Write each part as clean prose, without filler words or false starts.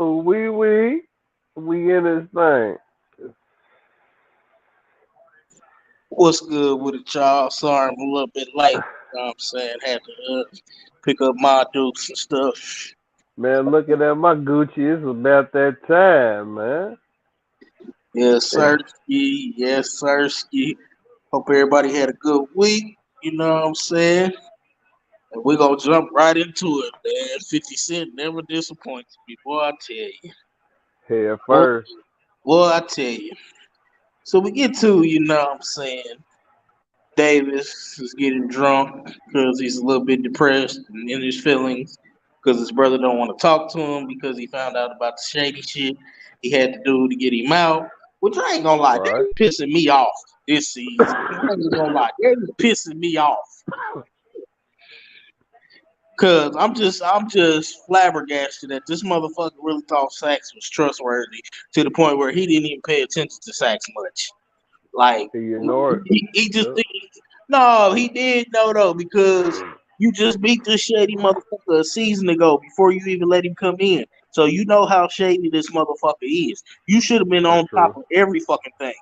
Ooh, we in this thing. What's good with it, y'all? Sorry, I'm a little bit late. You know what I'm saying? Had to pick up my dukes and stuff. Man, looking at my Gucci, it's about that time, man. Yes, sir. Yes, sir. Hope everybody had a good week. You know what I'm saying? And we're going to jump right into it, man. 50 Cent never disappoints me. Boy, I tell you. Head Boy, first. boy, I tell you. So we get to, you know what I'm saying? Davis is getting drunk because he's a little bit depressed and in his feelings because his brother don't want to talk to him because he found out about the shady shit he had to do to get him out. Which I ain't gonna lie, they Right. pissing me off this season. I ain't gonna lie, they pissing me off because I'm just flabbergasted that this motherfucker really thought Sax was trustworthy to the point where he didn't even pay attention to Sax much. Like He ignored. he just Yep. think no, he did know though because you just beat this shady motherfucker a season ago before you even let him come in. So you know how shady this motherfucker is. You should have been That's on top true. of every fucking thing.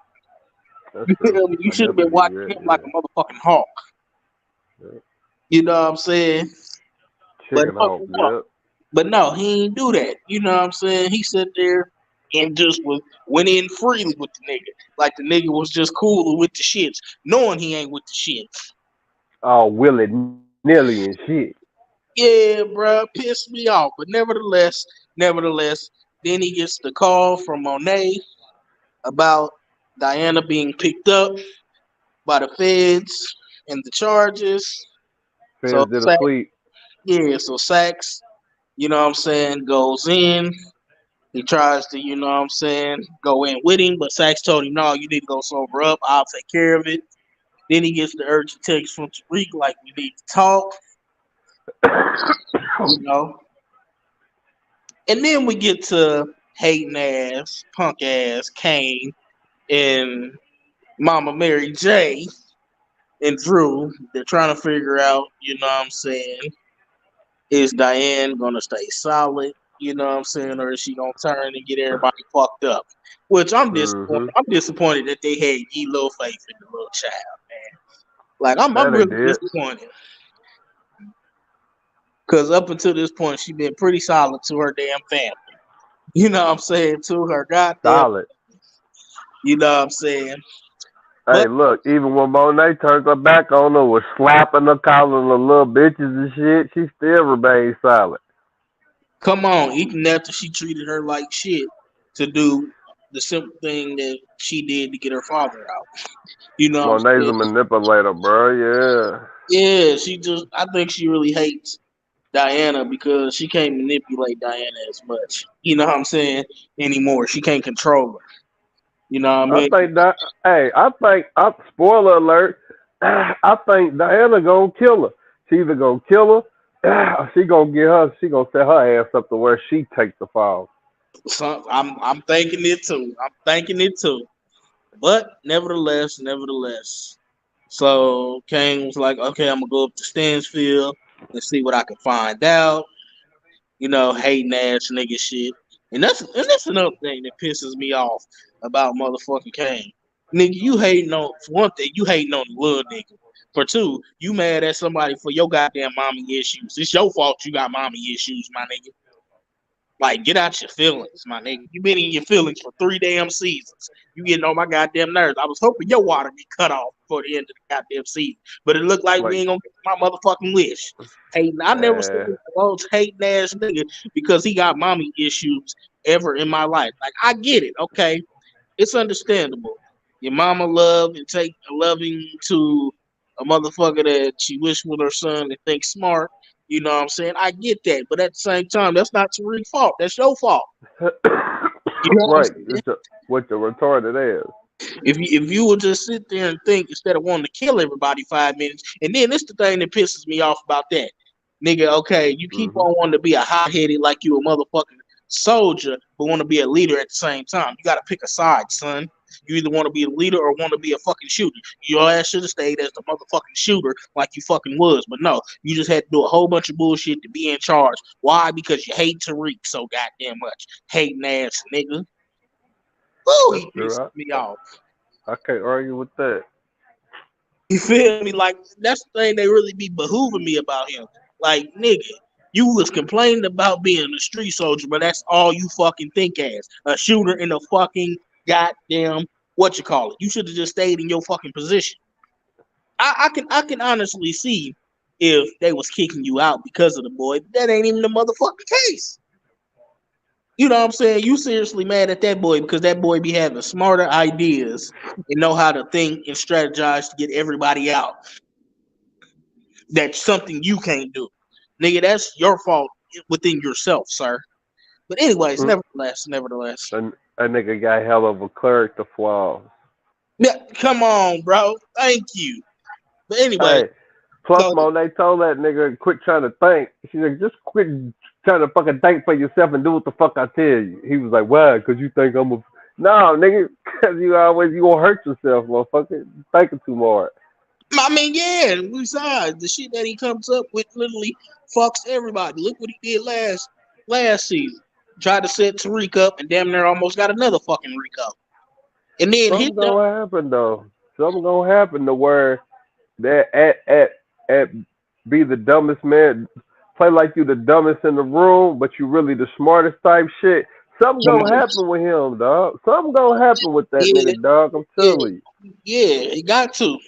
That's You true. feel me? You I should have been definitely give watching you him like that. a motherfucking hawk. Yeah. You know what I'm saying? But Chicken no, hawk. Yep. but no, he ain't do that. You know what I'm saying? He sat there and just went in freely with the nigga. Like the nigga was just cool with the shits, knowing he ain't with the shits. All willy nilly and shit. Yeah, bruh, pissed me off. But nevertheless, then he gets the call from Monet about Diana being picked up by the feds and the charges. So Feds did a Sax, sweep. yeah, so Sax, you know what I'm saying, goes in. He tries to, you know what I'm saying, go in with him, but Sax told him, no, you need to go sober up. I'll take care of it. Then he gets the urgent text from Tariq, like, we need to talk, you know. And then we get to hating ass, punk ass Kane and Mama Mary J and Drew. They're trying to figure out, you know what I'm saying, is Diane gonna stay solid, you know what I'm saying, or is she gonna turn and get everybody fucked up? Which I'm disappointed. Mm-hmm. I'm disappointed that they had Ye Little Faith in the little child, man. Like I'm That they really did. disappointed because up until this point she been pretty solid to her damn family. You know what I'm saying? To her goddamn, Solid. you know what I'm saying? Hey, But look, even when Monet turned her back on her, was slapping her, calling her little bitches and shit, she still remained silent. come on, even after she treated her like shit to do the simple thing that she did to get her father out. You know what I'm Monet's saying? a manipulator, bro. Yeah. Yeah, she just I think she really hates Diana because she can't manipulate Diana as much. You know what I'm saying? Anymore. She can't control her. You know what I I mean? think that. Hey, I think. Spoiler alert. I think Diana gonna kill her. She either gonna kill her, or she gonna get her. She gonna set her ass up to where she takes the fall. So I'm thinking it too. I'm thinking it too. But nevertheless. So Kane was like, okay, I'm gonna go up to Stansfield and see what I can find out. You know, hating ass nigga shit. And that's another thing that pisses me off about motherfucking Kane. Nigga, you hating on for one thing, you hating on the little nigga. For two, you mad at somebody for your goddamn mommy issues. It's your fault you got mommy issues, my nigga. Like, get out your feelings, my nigga. You been in your feelings for 3 damn seasons. You getting on my goddamn nerves. I was hoping your water get cut off before the end of the goddamn season. But it looked like we Like, ain't gonna get my motherfucking wish. Hating, I never seen man, the most hating ass nigga because he got mommy issues ever in my life. Like, I get it, okay? It's understandable. Your mama love and take a loving to a motherfucker that she wish with her son and think smart. You know what I'm saying? I get that, but at the same time, that's not Tariq's fault. That's your fault. You know what I'm right? saying? It's with the retarded ass. If you would just sit there and think instead of wanting to kill everybody 5 minutes, and then this the thing that pisses me off about that, nigga. Okay, you keep Hmm. on wanting to be a hot headed like you a motherfucking soldier, but want to be a leader at the same time. You got to pick a side, son. You either want to be a leader or want to be a fucking shooter. Your ass should have stayed as the motherfucking shooter like you fucking was. But no, you just had to do a whole bunch of bullshit to be in charge. Why? Because you hate Tariq so goddamn much. Hating ass nigga. Ooh, he pisses me off. I can't argue with that. You feel me? Like, that's the thing they really be behooving me about him. Like, nigga, you was complaining about being a street soldier, but that's all you fucking think as. A shooter in a fucking goddamn, what you call it. You should have just stayed in your fucking position. I can honestly see if they was kicking you out because of the boy. That ain't even the motherfucking case. You know what I'm saying? You seriously mad at that boy because that boy be having smarter ideas and know how to think and strategize to get everybody out. That's something you can't do. Nigga, that's your fault within yourself, sir. But anyways, nevertheless. And that nigga got hell of a character flaws. Yeah, come on, bro. Thank you. But anyway. Hey, plus, Monet told that nigga, quit trying to think. She's like, just quit trying to fucking think for yourself and do what the fuck I tell you. He was like, why? Because you think I'm a... No, nigga, because you gonna hurt yourself, motherfucker. Thinking too hard. I mean, yeah, besides, the shit that he comes up with literally fucks everybody. Look what he did last season. Tried to set Tariq up and damn near almost got another fucking Rico. And then something gonna happen though. Something gonna happen to where that at be the dumbest man, play like you the dumbest in the room, but you really the smartest type shit. Something gonna happen with him, dog. Something gonna happen with that nigga, dog. I'm telling you. Yeah, he got to.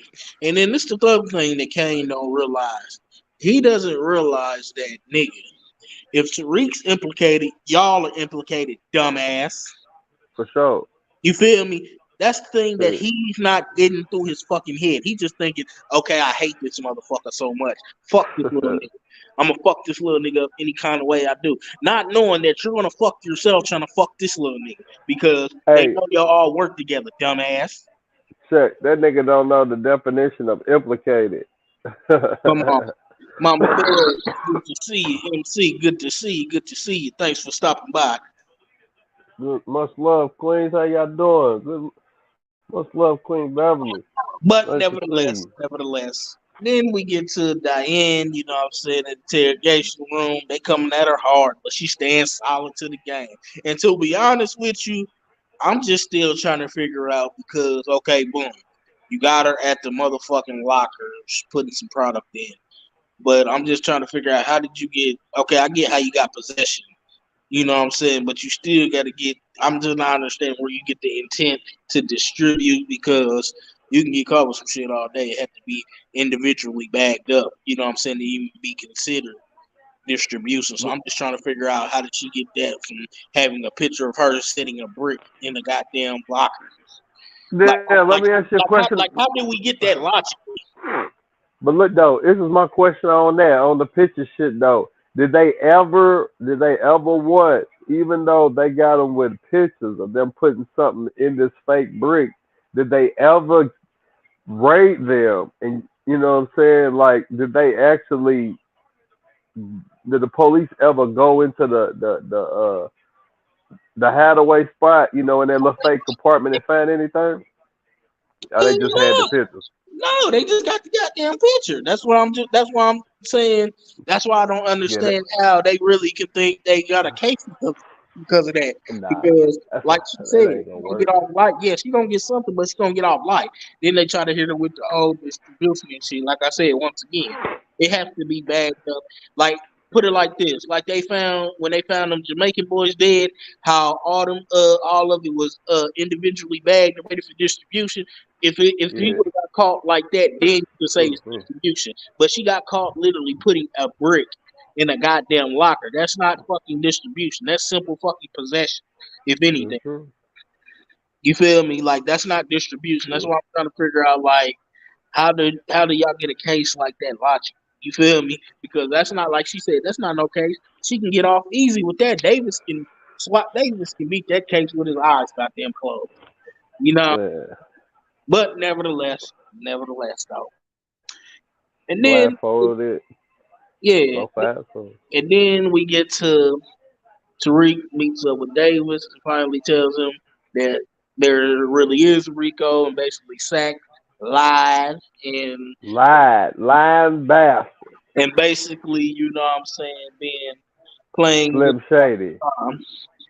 And then this is the third thing that Kane don't realize. He doesn't realize that, nigga, if Tariq's implicated, y'all are implicated, dumbass. For sure. You feel me? That's the thing that he's not getting through his fucking head. He's just thinking, okay, I hate this motherfucker so much. Fuck this little nigga. I'm gonna fuck this little nigga up any kind of way I do. Not knowing that you're gonna fuck yourself trying to fuck this little nigga because they know y'all all work together, dumbass. Check. That nigga don't know the definition of implicated. Come on. Mama Bear, good to see you. MC, good to see you. Good to see you. Thanks for stopping by. Much love, Queens. How y'all doing? Much love, Queen Beverly. But nice nevertheless, then we get to Diane, you know what I'm saying, in the interrogation room. They coming at her hard, but she stands solid to the game. And to be honest with you, I'm just still trying to figure out because, okay, boom, you got her at the motherfucking lockers putting some product in. But I'm just trying to figure out how did you get, okay, I get how you got possession. You know what I'm saying? But you still got to get, I'm just not understanding where you get the intent to distribute because you can get caught with some shit all day. It had to be individually bagged up. You know what I'm saying? To even be considered distribution. So I'm just trying to figure out how did she get that from having a picture of her sitting a brick in the goddamn locker. Let me ask you a question. How did we get that logically? But look though, this is my question on that, on the picture shit though. Did they ever what, even though they got them with pictures of them putting something in this fake brick, did they ever raid them? And you know what I'm saying? Like, did the police ever go into the hideaway spot, you know, in that little fake compartment and find anything? Or they just had the pictures? No, they just got the goddamn picture. That's why I'm saying. That's why I don't understand how they really can think they got a case because of that. Because, like she said, she's gonna get off light. Yeah, she's gonna get something, but she's gonna get off light. Then they try to hit her with the old distribution and shit. Like I said, once again, it has to be bagged up. Like, put it like this: like when they found them Jamaican boys dead, how all of it was individually bagged and ready for distribution. If he would have got caught like that, then you could say it's distribution. But she got caught literally putting a brick in a goddamn locker. That's not fucking distribution. That's simple fucking possession, if anything. You feel me? Like, that's not distribution. That's why I'm trying to figure out, like, how do y'all get a case like that logic? You feel me? Because that's not, like she said, that's not no case. She can get off easy with that. Davis can beat that case with his eyes goddamn closed. You know? Yeah. But nevertheless, though. And then and then we get to Tariq meets up with Davis and finally tells him that there really is Rico, and basically Sack lied and lying bastard, basically, you know what I'm saying, being playing with Slim Shady. time.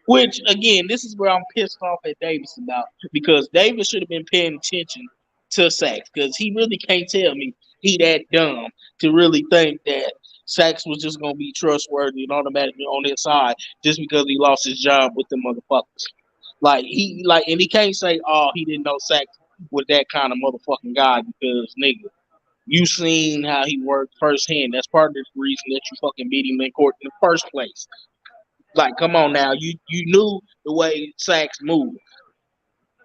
Which again, this is where I'm pissed off at Davis about, because Davis should have been paying attention to Sachs, because he really can't tell me he that dumb to really think that Sachs was just gonna be trustworthy and automatically on his side just because he lost his job with the motherfuckers. And he can't say, oh, he didn't know Sachs was that kind of motherfucking guy, because nigga, you seen how he worked firsthand. That's part of the reason that you fucking beat him in court in the first place. Like, come on now, you knew the way Sachs moved.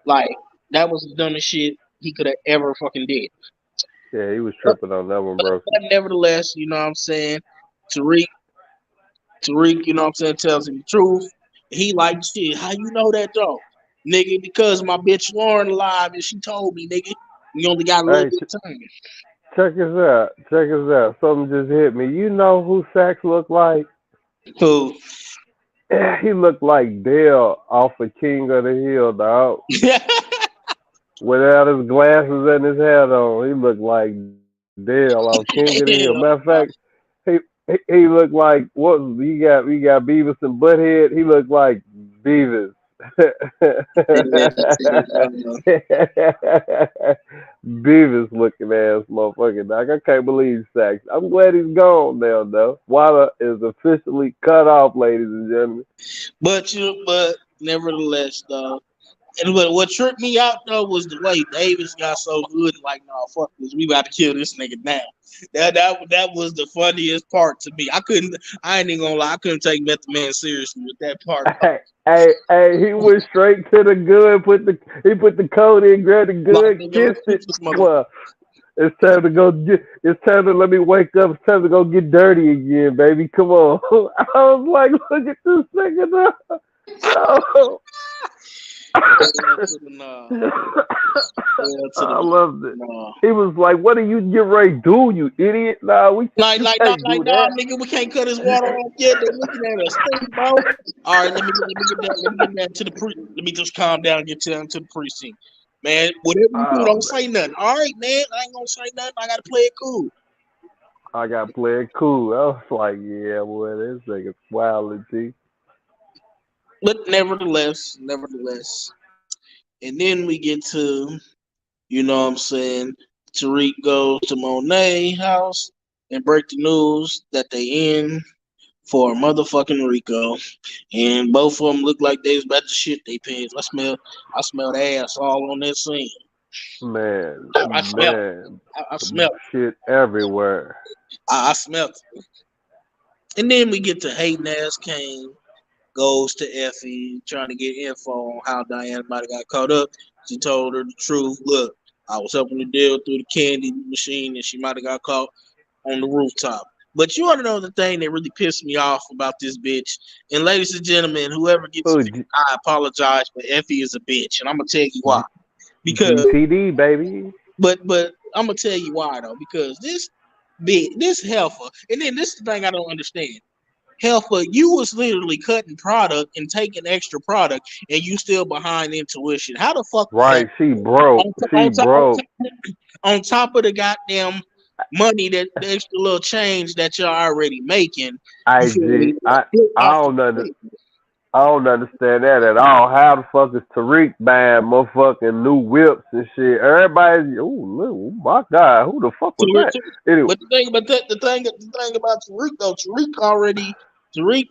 Like, that was the dumbest shit he could have ever fucking did. Yeah, he was tripping on that one, bro. But nevertheless, you know what I'm saying, Tariq, you know what I'm saying, tells him the truth. He like, shit, how you know that though? Nigga, because my bitch Lauren alive and she told me, nigga, you only got a little Hey, bit of time. check this out. Check this out. Something just hit me. You know who Sax looked like? Who? He looked like Dale off of King of the Hill, dog. Without his glasses and his hat on, he looked like Dale off King of the Hill. Matter of fact, he looked like what? We got Beavis and Butthead. He looked like Beavis. Beavis looking ass motherfucker, dog. I can't believe Sax. I'm glad he's gone now, though. Water is officially cut off, ladies and gentlemen. But nevertheless, though. And what tripped me out though was the way Davis got so good. Like, no, fuck this. We about to kill this nigga now. That was the funniest part to me. I ain't even gonna lie. I couldn't take Method Man seriously with that part. Hey, he went straight to the gun. He put the code in, grabbed the gun, Like, kissed it. Well, it's time to go. It's time to let me wake up. It's time to go get dirty again, baby. Come on. I was like, look at this nigga now. Oh. I loved it. He was like, "What are you getting ready to do, you idiot?" Nah, we can't do that. Nigga, we can't cut his water off yet. They're looking at us, bro. All right, let me get that to the precinct. Let me just calm down and get down to the precinct, man. Whatever you do, don't say nothing. All right, man. I ain't gonna say nothing. I gotta play it cool. I gotta play it cool. I was like, yeah, boy, this nigga's wild, G. But nevertheless, and then we get to, you know what I'm saying, Tariq goes to Monet house and break the news that they in for motherfucking Rico. And both of them look like they was about to shit they pants. I smelled ass all on that scene. Man, I smelled shit everywhere. I smelled it. And then we get to Hayden ass Kane goes to Effie trying to get info on how Diana might have got caught up. She told her the truth. Look, I was helping the deal through the candy machine and she might have got caught on the rooftop. But you want to know the thing that really pissed me off about this bitch. And ladies and gentlemen, whoever gets it, I apologize, but Effie is a bitch. And I'm going to tell you why. Because GTD, baby. But I'm going to tell you why, though. Because this heifer, and then this is the thing I don't understand. Helfer, you was literally cutting product and taking extra product, and you still behind intuition. How the fuck? Right, she broke. On top of the goddamn money, that the extra little change that you're already making. I don't understand that at all. How the fuck is Tariq buying motherfucking new whips and shit? Everybody's, oh my god, who the fuck was that? Anyway. But the thing about Tariq though, Tariq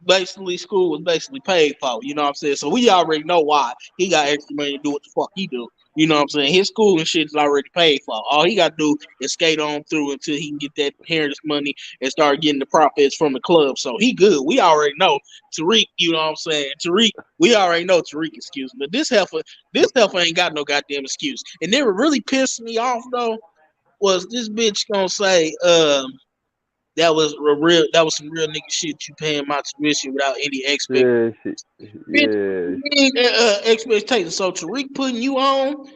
basically school was basically paid for. You know what I'm saying? So we already know why he got extra money to do what the fuck he do. You know what I'm saying? His school and shit is already paid for. All he got to do is skate on through until he can get that parents' money and start getting the profits from the club. So he good. We already know Tariq, you know what I'm saying? We already know Tariq, excuse me. But this heifer ain't got no goddamn excuse. And then what really pissed me off, though, was this bitch gonna say, that was some real nigga shit. You paying my tuition without any expectation. Expectation. So Tariq putting you on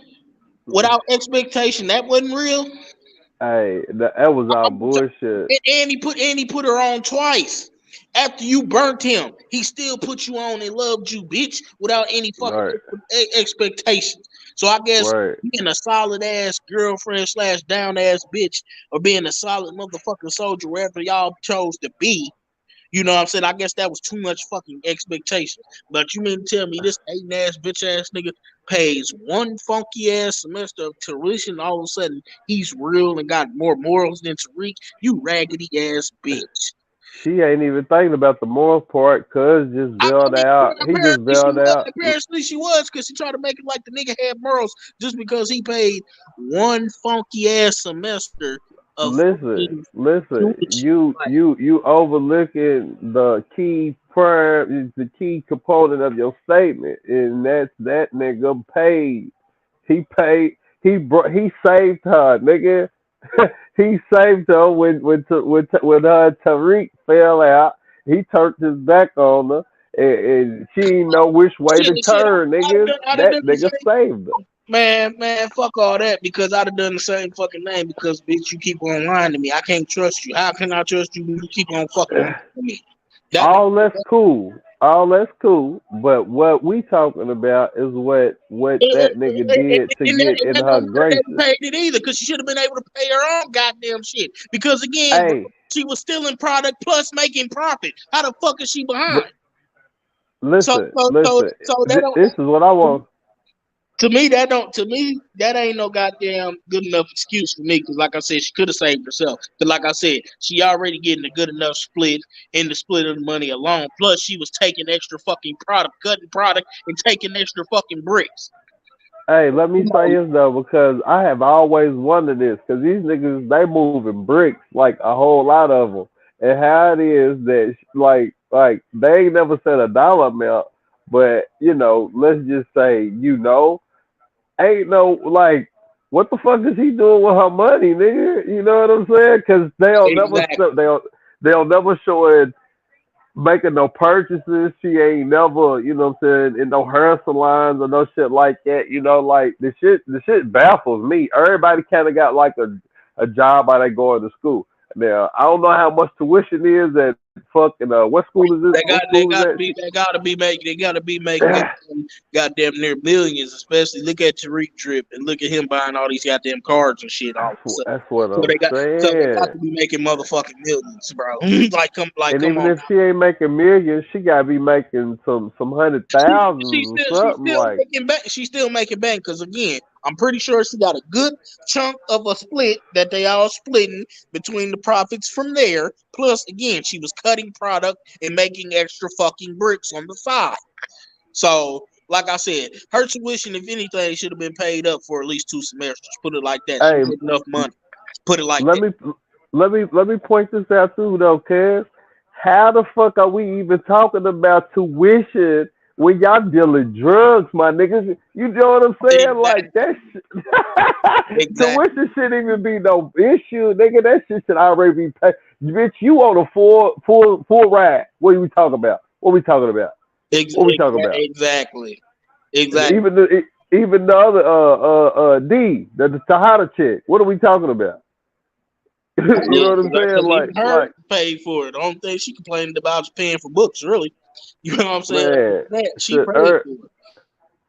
without expectation, that wasn't real. Hey, that was all bullshit. And he put her on twice. After you burnt him, he still put you on and loved you, bitch, without any fucking Right. expectations. So I guess Right. being a solid ass girlfriend slash down ass bitch, or being a solid motherfucking soldier, wherever y'all chose to be, you know what I'm saying? I guess that was too much fucking expectation. But you mean to tell me this hating ass bitch ass nigga pays one funky ass semester of tuition, all of a sudden he's real and got more morals than Tariq? You raggedy ass bitch. She ain't even thinking about the moral part, cuz just I bailed mean, out. He just apparently she bailed was. out. Apparently she was, because she tried to make it like the nigga had morals just because he paid one funky ass semester of Listen, fucking listen. tuition. Like, You overlooking the key component of your statement, and that's that nigga paid. He paid. He saved her, nigga. He saved her when her Tariq fell out. He turned his back on her, and she didn't know which way to shit, turn, nigga. I'd have That done the nigga same. saved her. Man, fuck all that, because I'd have done the same fucking thing, because bitch, you keep on lying to me. I can't trust you. How can I trust you when you keep on fucking lying to me? That All that's cool. All that's cool. But what we talking about is what and, that nigga did to get and in that her don't matter that he graces. paid it either, because she should have been able to pay her own goddamn shit. Because again, bro, Hey, she was stealing product plus making profit. How the fuck is she behind? but listen, listen. So they don't. This is what I want. To me, that don't. To me, that ain't no goddamn good enough excuse for me. Because, like I said, she could have saved herself. Because, like I said, she already getting a good enough split in the split of the money alone. Plus, she was taking extra fucking product, cutting product, and taking extra fucking bricks. Hey, let me You say know, this though, because I have always wondered this, because these niggas they moving bricks like a whole lot of them, and how it is that like they ain't never said a dollar amount, but let's just say ain't no like what the fuck is he doing with her money, nigga? You know what I'm saying? Because exactly. they'll never show it making no purchases. She ain't never, in no hair salons or no shit like that. Like the shit baffles me. Everybody kind of got like a job while they going to school. Now I don't know how much tuition is at fucking what school is this? What They school is got to that? be making goddamn near millions. Especially look at Tariq Drip and look at him buying all these goddamn cards and shit all of a sudden. That's what So I'm they got saying. to be making motherfucking millions, bro. Like And come even on. if she ain't making millions, she gotta be making some hundred thousands or something like. She's still making bank, because again, I'm pretty sure she got a good chunk of a split that they all splitting between the profits from there. Plus, again, she was cutting product and making extra fucking bricks on the side. So, like I said, her tuition, if anything, should have been paid up for at least 2 semesters. Put it like that. She Hey, made enough money. Put it like let that. me let me point this out too though, Kev. How the fuck are we even talking about tuition when y'all dealing drugs, my niggas? You know what I'm saying? Exactly. Like that Exactly. tuition shouldn't even be no issue, nigga. That shit should already be paid. Bitch, you on a full ride. What are we talking about? What are we talking about? What are we talking about? Exactly. Exactly. Even the other D, the Tahada chick. What are we talking about? You know what I'm saying? Because even her paid for it. The only thing she complained about is paying for books, really. You know what I'm saying? Man, She should paid for it.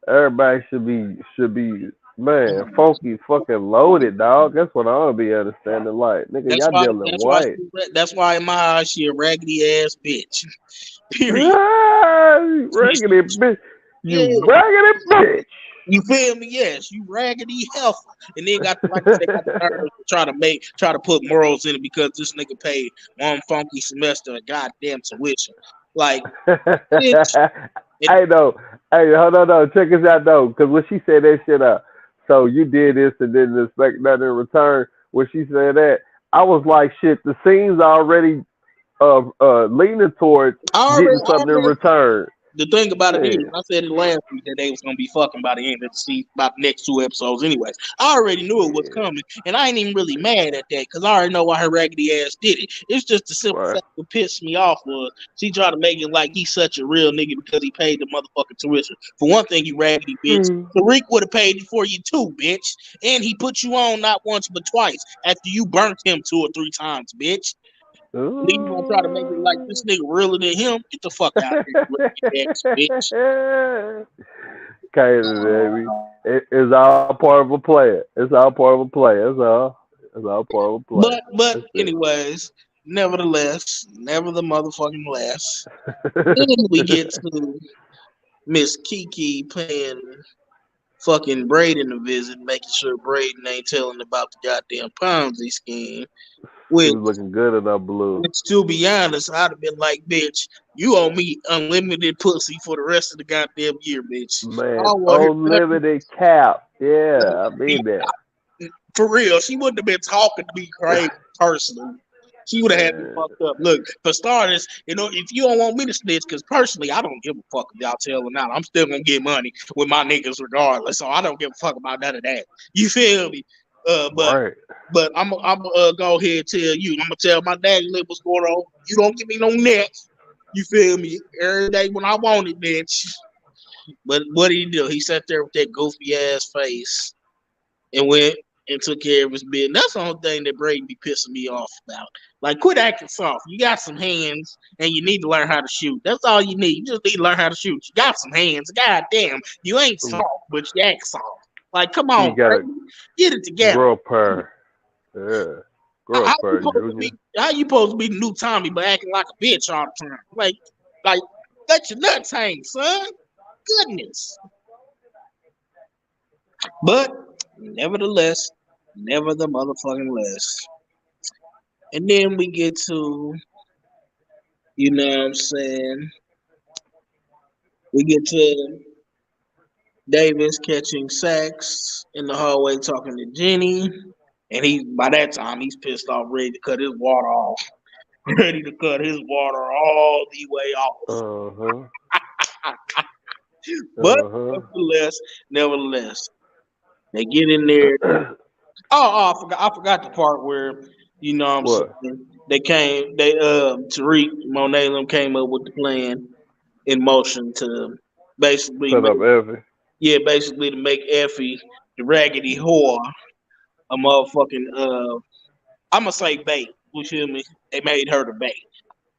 everybody should be man, funky fucking loaded, dog. That's what I don't be understanding. Like, nigga, That's y'all why. dealing white. That's why in my eyes she a raggedy ass bitch. Period. Raggedy bitch. Yeah. You raggedy bitch. You feel me? Yes, you raggedy heifer, and then got like I said, got the nerve to try to put morals in it because this nigga paid one funky semester of goddamn tuition. Like, bitch, it, I know. Hey, hold on, no. Check this out though, because when she said that shit up, so you did this and didn't expect nothing in return. When she said that, I was like, shit. The scene's already leaning towards getting I something in already return. the thing about it is, Man, I said it last week that they was gonna be fucking by the end of the season, about the next 2 episodes. Anyways, I already knew it was yeah, coming, and I ain't even really mad at that because I already know why her raggedy ass did it. It's just the simple right. fact that pissed me off was she tried to make it like he's such a real nigga because he paid the motherfucking tuition. For one thing, you raggedy bitch. Tariq would have paid for you too, bitch, and he put you on not once but twice after you burnt him 2 or 3 times, bitch. And then you gonna try to make it like this nigga realer than him? Get the fuck out of here, bitch. Katie, baby. It's all part of a play. It's all part of a play. That's all. It's all part of a play. But That's it. anyways, nevertheless, never the motherfucking less. Then we get to Miss Kiki paying fucking Braden a visit, making sure Braden ain't telling about the goddamn Ponzi scheme. She Which, was looking good in that blue. to be honest, I'd have been like, bitch, you owe me unlimited pussy for the rest of the goddamn year, bitch. Man, I want her unlimited cap. Yeah, I mean that. for real. She wouldn't have been talking to me crazy personally. She would have had me Man. fucked up. Look, for starters, if you don't want me to snitch, because personally, I don't give a fuck if y'all tell or not. I'm still gonna get money with my niggas regardless. So I don't give a fuck about none of that. You feel me? But Right. I'm go ahead and tell you. I'm gonna tell my daddy look what's going on. You don't give me no neck. You feel me? Every day when I want it, bitch. But what did he do? He sat there with that goofy ass face and went and took care of his business. That's the only thing that Brady be pissing me off about. Like, quit acting soft. You got some hands, and you need to learn how to shoot. That's all you need. You just need to learn how to shoot. You got some hands. God damn, you ain't soft, but you act soft. Like, come You on, gotta Brady. Get it together. grow a pair. Yeah. Grow a pair, Junior. How you supposed to be the new Tommy, but acting like a bitch all the time? Like, let your nuts hang, son. Goodness. But nevertheless, never the motherfucking less. And then we get to, you know what I'm saying? We get to Davis catching sacks in the hallway talking to Jenny. And by that time he's pissed off, ready to cut his water off. Ready to cut his water all the way off. But nevertheless, they get in there. I forgot the part where, you know what I'm saying, Tariq Monet them came up with the plan in motion to basically Set up Effie. basically to make Effie the raggedy whore a motherfucking I'm gonna say bait. You feel me? They made her the bait.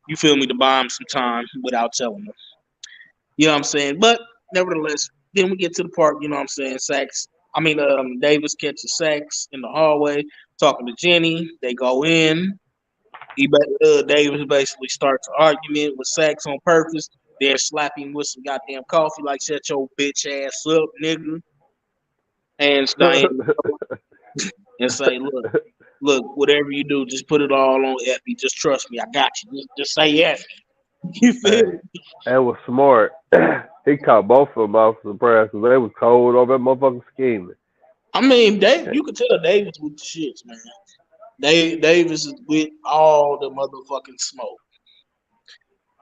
You feel me? To buy him some time without telling them. You know what I'm saying? But nevertheless, then we get to the part, you know what I'm saying, Davis catches Sachs in the hallway talking to Jenny. They go in. Davis basically starts an argument with Sachs on purpose. Then slap him with some goddamn coffee, like shut your bitch ass up, nigga. And say, look, whatever you do, just put it all on Effie. Just trust me, I got you. Just say Effie. You feel me? That was smart. He caught both of them off surprise because they was cold over that motherfucking scheming. I mean, you could tell Davis with the shits, man. Davis is with all the motherfucking smoke.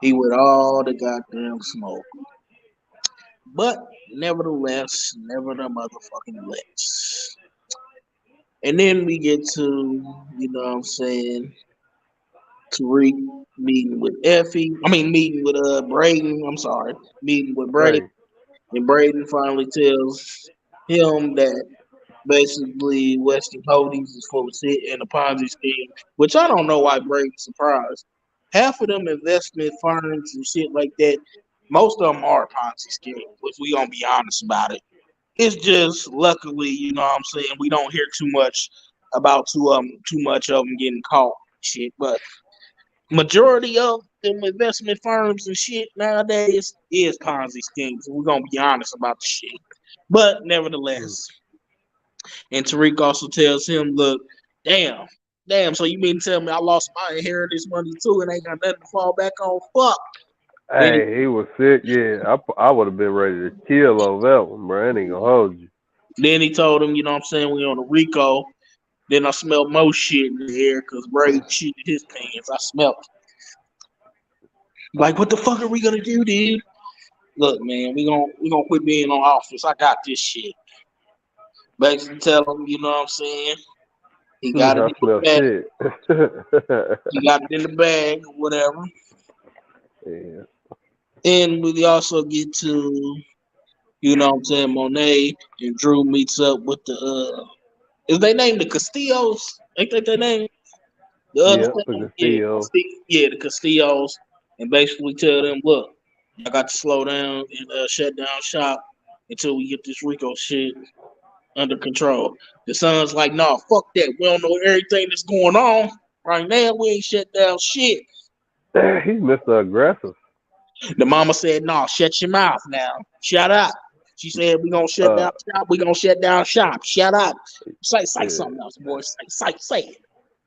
He with all the goddamn smoke. But nevertheless, never the motherfucking less. And then we get to, you know what I'm saying, Tariq meeting with meeting with Braden. I'm sorry, meeting with Braden. Right. And Braden finally tells him that basically Western Holdings is full of shit and a Ponzi scheme, which I don't know why Braden's surprised. Half of them investment firms and shit like that, most of them are Ponzi schemes, if we gonna be honest about it. It's just luckily, you know what I'm saying, we don't hear too much about too much of them getting caught shit, but majority of them investment firms and shit nowadays is Ponzi schemes. We're gonna be honest about the shit. But nevertheless, and Tariq also tells him, look, damn, so you mean to tell me I lost my inheritance money too and ain't got nothing to fall back on? Fuck. Hey, he was sick. Yeah, I would have been ready to kill over that one, bro. I ain't gonna hold you. Then he told him, you know what I'm saying, we on a Rico. Then I smelled more shit in the air because Brady shit in his pants. I smelled it. Like, what the fuck are we gonna do, dude? Look, man, we gonna quit being on office. I got this shit. Basically tell him, you know what I'm saying? He got it in the bag. He got it in the bag, whatever. Yeah. And we also get to, you know what I'm saying, Monet and Drew meets up with is they named the Castillos? Ain't that their name? The other Yeah, the thing, Castillo. the Castillos, and basically tell them, look, I got to slow down and shut down shop until we get this Rico shit under control. The son's like, nah, fuck that. We don't know everything that's going on right now. We ain't shut down shit. He's Mr. Aggressive. The mama said, nah, shut your mouth now. Shut up. She said, we gonna shut Uh, down shop. We gonna shut down shop. Shut up. Say yeah. something else, boy. Say it.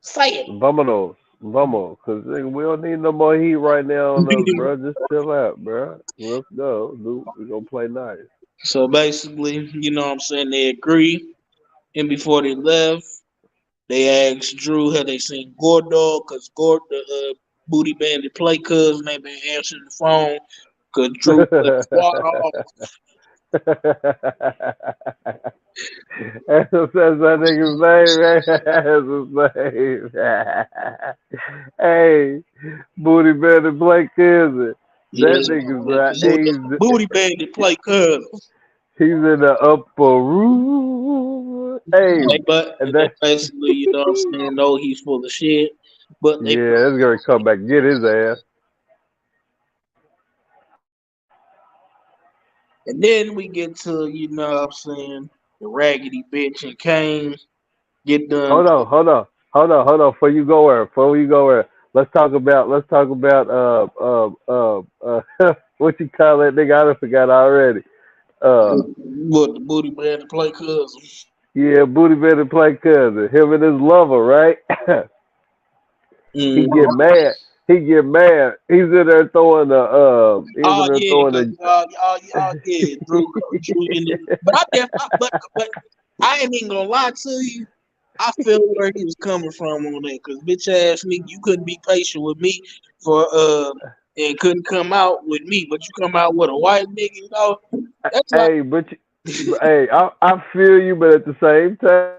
Say it. Vamonos. Vamos. Because we don't need no more heat right now on us, bro. Just chill out, bro. Let's go, dude. We're going to play nice. So basically, you know what I'm saying, they agree. And before they left, they asked Drew had they seen Gordo, because the booty bandit play cousin, they been answering the phone because Drew cut the water off. That's that nigga's name, man. That's his name. Hey, Booty Better Play Cousin. Yeah, That nigga's booty bandit play cousin. he's in the upper room. Hey, And and they that basically, you know what I'm saying, know he's full of shit. But they yeah, that's gonna come back and get his ass. and then we get to, you know what I'm saying, the raggedy bitch and Kane get done. Hold on. Before you go where, let's talk about what you call that nigga? I forgot already. What the booty bandit play cousin. Yeah, Booty Better Play Cousin. Him and his lover, right? He Mm. get mad. He's in there throwing Oh yeah, cause yeah, Drew in it. But but I ain't even gonna lie to you. I feel where he was coming from on that, cause bitch ass nigga, you couldn't be patient with me for and couldn't come out with me, but you come out with a white nigga, you know. That's like Hey, hey, I feel you, but at the same time,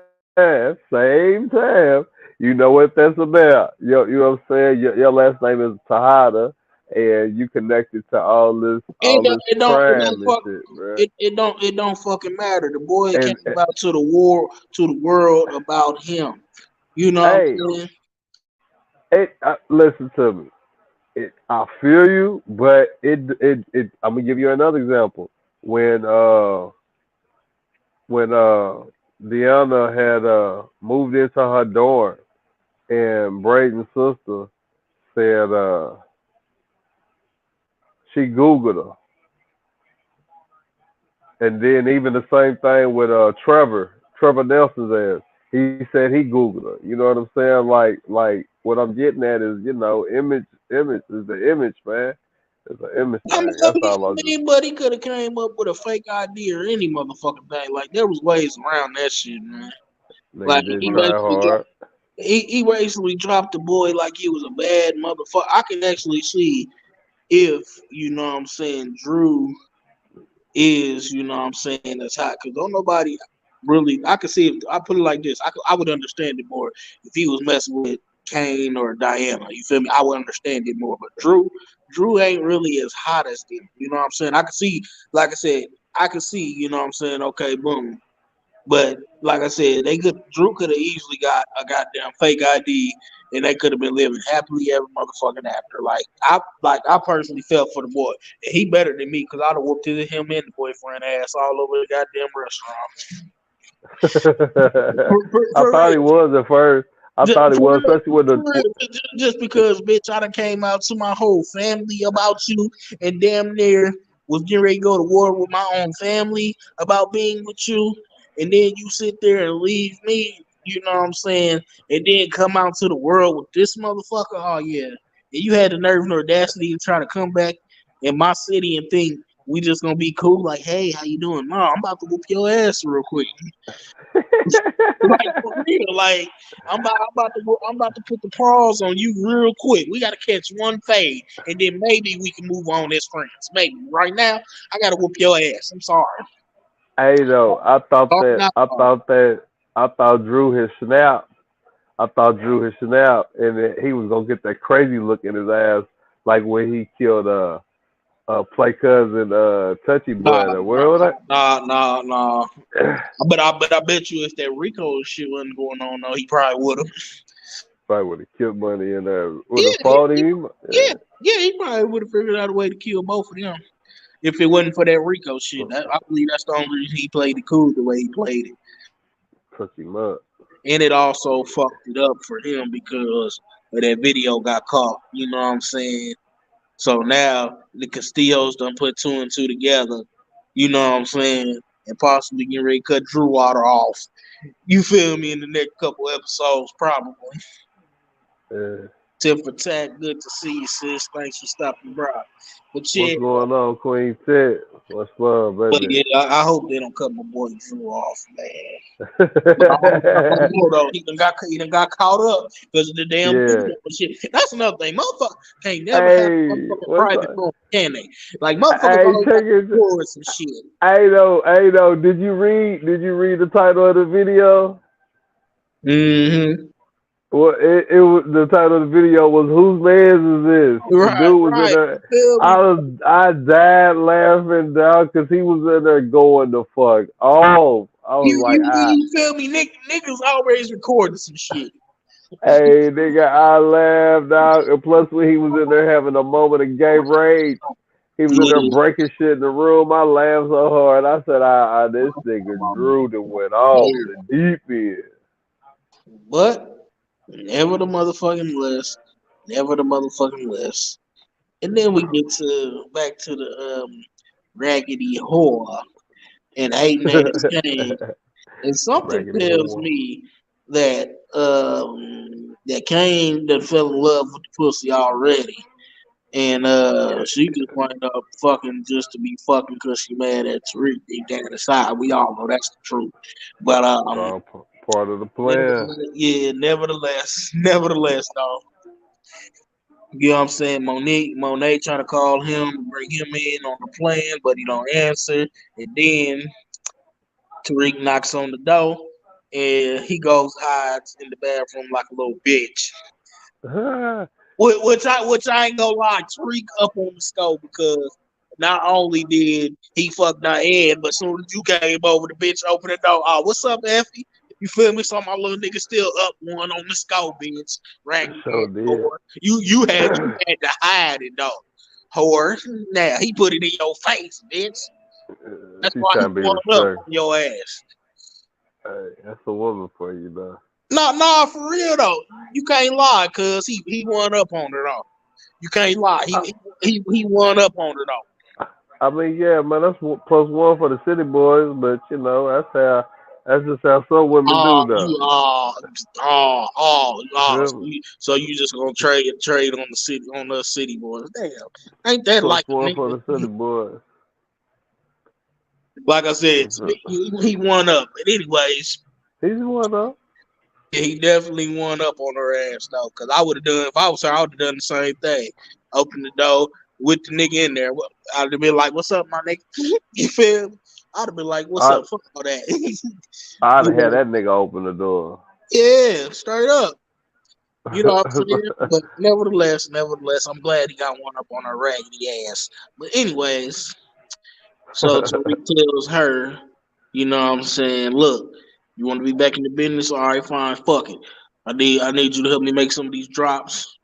you know what that's about. You know what I'm saying? Your last name is Tejada, and you connected to it don't it crime don't and fuck shit, bro. it don't fucking matter. The boy came And out to the world about him. You know what hey, I'm saying? listen to me. I feel you, but I'm gonna give you another example. When Deanna had moved into her dorm, and Braden's sister said she Googled her. And then even the same thing with Trevor Nelson's ass. He said he Googled her. You know what I'm saying? Like what I'm getting at is, image is the image, man. It's an image thing. That's all I just But he could have came up with a fake ID or any motherfucking thing. Like there was ways around that shit, man. nigga Like didn't try hard. he basically dropped the boy like he was a bad motherfucker. I can actually see if you know what I'm saying Drew is you know what I'm saying that's hot because don't nobody really. I could see if I put it like this. I would understand it more if he was messing with Kane or Diana. You feel me? I would understand it more. But Drew ain't really as hot as them. You know what I'm saying? I could see, like I said, I could see. You know what I'm saying? Okay, boom. But like I said, Drew could have easily got a goddamn fake ID, and they could have been living happily ever motherfucking after. I personally felt for the boy, and he better than me because I'd have whooped him and the boyfriend ass all over the goddamn restaurant. I For thought real, he was at first. I thought he was, especially with for real. Just because, bitch, I done came out to my whole family about you, and damn near was getting ready to go to war with my own family about being with you. And then you sit there and leave me, you know what I'm saying, and then come out to the world with this motherfucker. Oh yeah. And you had the nerve and audacity to try to come back in my city and think we just gonna be cool, like, hey, how you doing? No, I'm about to whoop your ass real quick. Like for real, like I'm about to put the paws on you real quick. We gotta catch one fade, and then maybe we can move on as friends. Maybe right now, I gotta whoop your ass. I'm sorry. Hey though, Oh, no. I thought Drew had snapped. I thought Drew had snapped, and that he was gonna get that crazy look in his ass, like when he killed play cousin Touchy Nah, Butt or where was nah. that? But I bet you if that Rico shit wasn't going on, though, he probably would have. fight would have killed money in there. Would Yeah, have fought him. he probably would have figured out a way to kill both of them if it wasn't for that Rico shit. I believe that's the only reason he played it cool the way he played it. Took him up. And it also fucked it up for him because that video got caught. You know what I'm saying? So now the Castillos done put 2 and 2 together. You know what I'm saying? And possibly getting ready to cut Drew Water off. You feel me? In the next couple episodes, probably. Yeah. Tip for Tat, good to see you, sis. Thanks for stopping by. But What's yeah, going on, Queen Ted? What's up, but baby? yeah, I hope they don't cut my boy Drew off, man. But I don't know though. He done got caught up because of the damn Yeah. video and shit. That's another thing. Motherfucker can't never have a Hey, motherfucking what's private up? room, can they? Like motherfuckers Hey, always got check it. to with some shit. Hey, no. Did you read the title of the video? Mm-hmm. Well, it was the title of the video was "Whose Man's Is This?" The Right, dude was in right. there. Feel me? I died laughing down because he was in there going the fuck off. I was You, like, you, you feel me? Niggas always recording some shit. hey, nigga, I laughed out. And plus, when he was in there having a moment of gay rage, he was in there Yeah. breaking shit in the room. I laughed so hard. I said, this nigga Drew that went off the deep end. But never the motherfucking list. Never the motherfucking list. And then we get back to the raggedy whore and hating ass Kane. And something Raggedy tells whore. me that Kane done fell in love with the pussy already. And she just wind up fucking just to be fucking because she mad at Tariq deep down inside. We all know that's the truth. But All part of the plan. nevertheless, though. You know what I'm saying? Monet trying to call him to bring him in on the plan, but he don't answer. And then Tariq knocks on the door, and he goes hides in the bathroom like a little bitch. Which I ain't gonna lie, Tariq up on the stove because not only did he fuck Diane, but soon as you came over, the bitch opened the door. Oh, what's up, Effie? You feel me? So my little nigga still up one on the skull, bitch. Raggedy So did. whore. You had to hide it though. Whore. Now he put it in your face, bitch. That's She's why he trying to be wanted up respectful. on your ass. Hey, that's a woman for you, though. Nah, for real though. You can't lie, cause he won up on her though. You can't lie. He won up on her though. I mean, yeah, man, that's +1 for the city boys, but you know, that's just how some women do, though. So you just gonna trade on the city boys? Damn, ain't that like a +1 for nigga? the city boys. Like I said, he won up. But anyways, He's one up. he definitely won up on her ass though. Cause I would have done if I was her, I would have done the same thing. Open the door with the nigga in there. I'd have been like, "What's up, my nigga?" You feel me? I'd have been like, "What's up?" Fuck all that. I'd have had that nigga open the door. Yeah, straight up. You know what I'm saying? But nevertheless, I'm glad he got one up on her raggedy ass. But anyways, so Tariq tells her, you know what I'm saying, look, you want to be back in the business? All right, fine, fuck it. I need you to help me make some of these drops.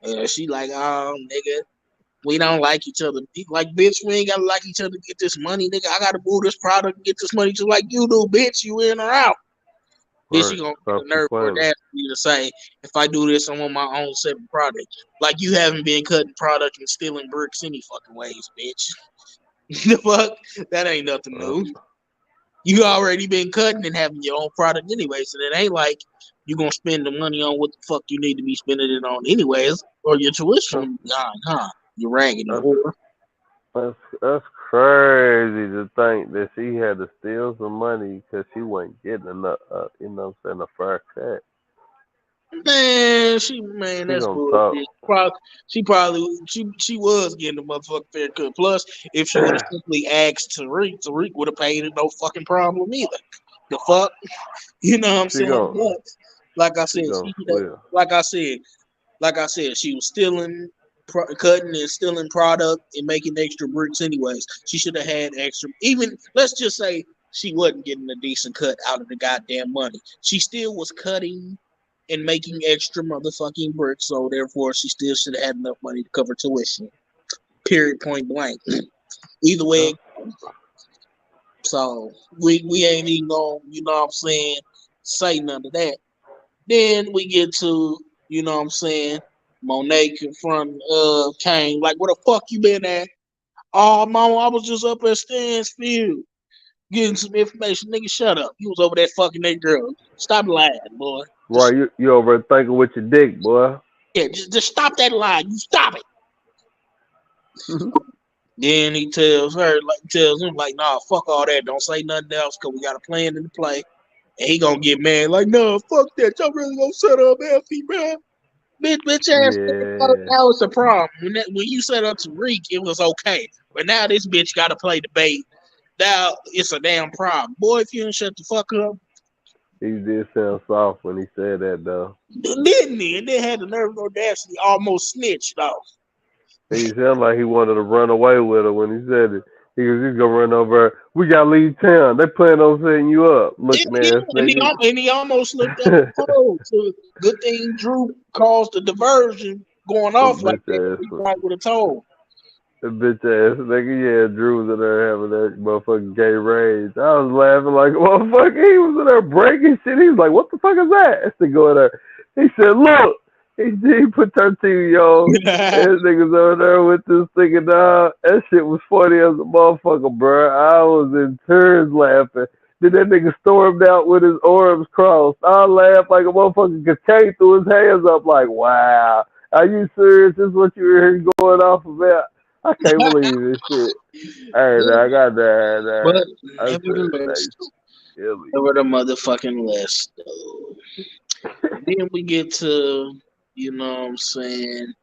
And she like, oh, nigga, we don't like each other. He like, bitch, we ain't gotta like each other to get this money, nigga. I gotta move this product and get this money just like you do, bitch. You in or out? Then she gonna get the nerve for that to say, if I do this, I want my own separate product. Like you haven't been cutting product and stealing bricks any fucking ways, bitch. The fuck? That ain't nothing new. You already been cutting and having your own product anyway, so it ain't like you gonna spend the money on what the fuck you need to be spending it on anyways, or your tuition gone, huh? You raggedy whore. That's crazy to think that she had to steal some money because she wasn't getting enough, you know what I'm saying, a fair cut. Man, that's bullshit. She was getting a motherfucking fair cut. Plus, if she would have simply asked Tariq would have paid it no fucking problem either. The fuck, you know what I'm saying? But like I said, she was stealing, cutting and stealing product and making extra bricks anyways. She should have had extra. Even let's just say she wasn't getting a decent cut out of the goddamn money. She still was cutting and making extra motherfucking bricks, so therefore she still should have had enough money to cover tuition. Period. Point blank. Either way, so we ain't even gonna, you know what I'm saying, say none of that. Then we get to, you know what I'm saying, Monet confronting Kane, like, where the fuck you been at? Oh, mama, I was just up at Stansfield getting some information. Nigga, shut up. You was over there fucking that girl. Stop lying, boy. Right, you over there thinking with your dick, boy. Yeah, just stop that line. You stop it. Then he tells him, like, nah, fuck all that. Don't say nothing else, because we got a plan in the play. And he gonna get mad, like, no, fuck that. Y'all really gonna set up Effie, man? Bitch ass nigga, Yeah. that was the problem. When you set up Tariq, it was okay. But now this bitch gotta play the bait. Now it's a damn problem. Boy, if you don't shut the fuck up, He did sound soft when he said that, though. didn't he? And then had the nerve and audacity almost snitched off. He sounded like he wanted to run away with her when he said it. He was just gonna run over her. We gotta leave town. They plan on setting you up, looking ass nigga. And he almost slipped up the pole. So good thing Drew caused the diversion going off like bitch that. He probably would have told. The bitch ass nigga, yeah, Drew was in there having that motherfucking gay rage. I was laughing like a motherfucker. He was in there breaking shit. He was like, what the fuck is that? That nigga go in there. He said, look. He put 13, yo. This nigga's over there with this thing and that shit was funny as a motherfucker, bro. I was in tears laughing. Then that nigga stormed out with his arms crossed. I laughed like a motherfucker because Kane threw his hands up like, wow. Are you serious? This is what you were here going off about? I can't believe this shit. Hey, I got that. But Never the motherfucking list, though. Then we get to, you know what I'm saying,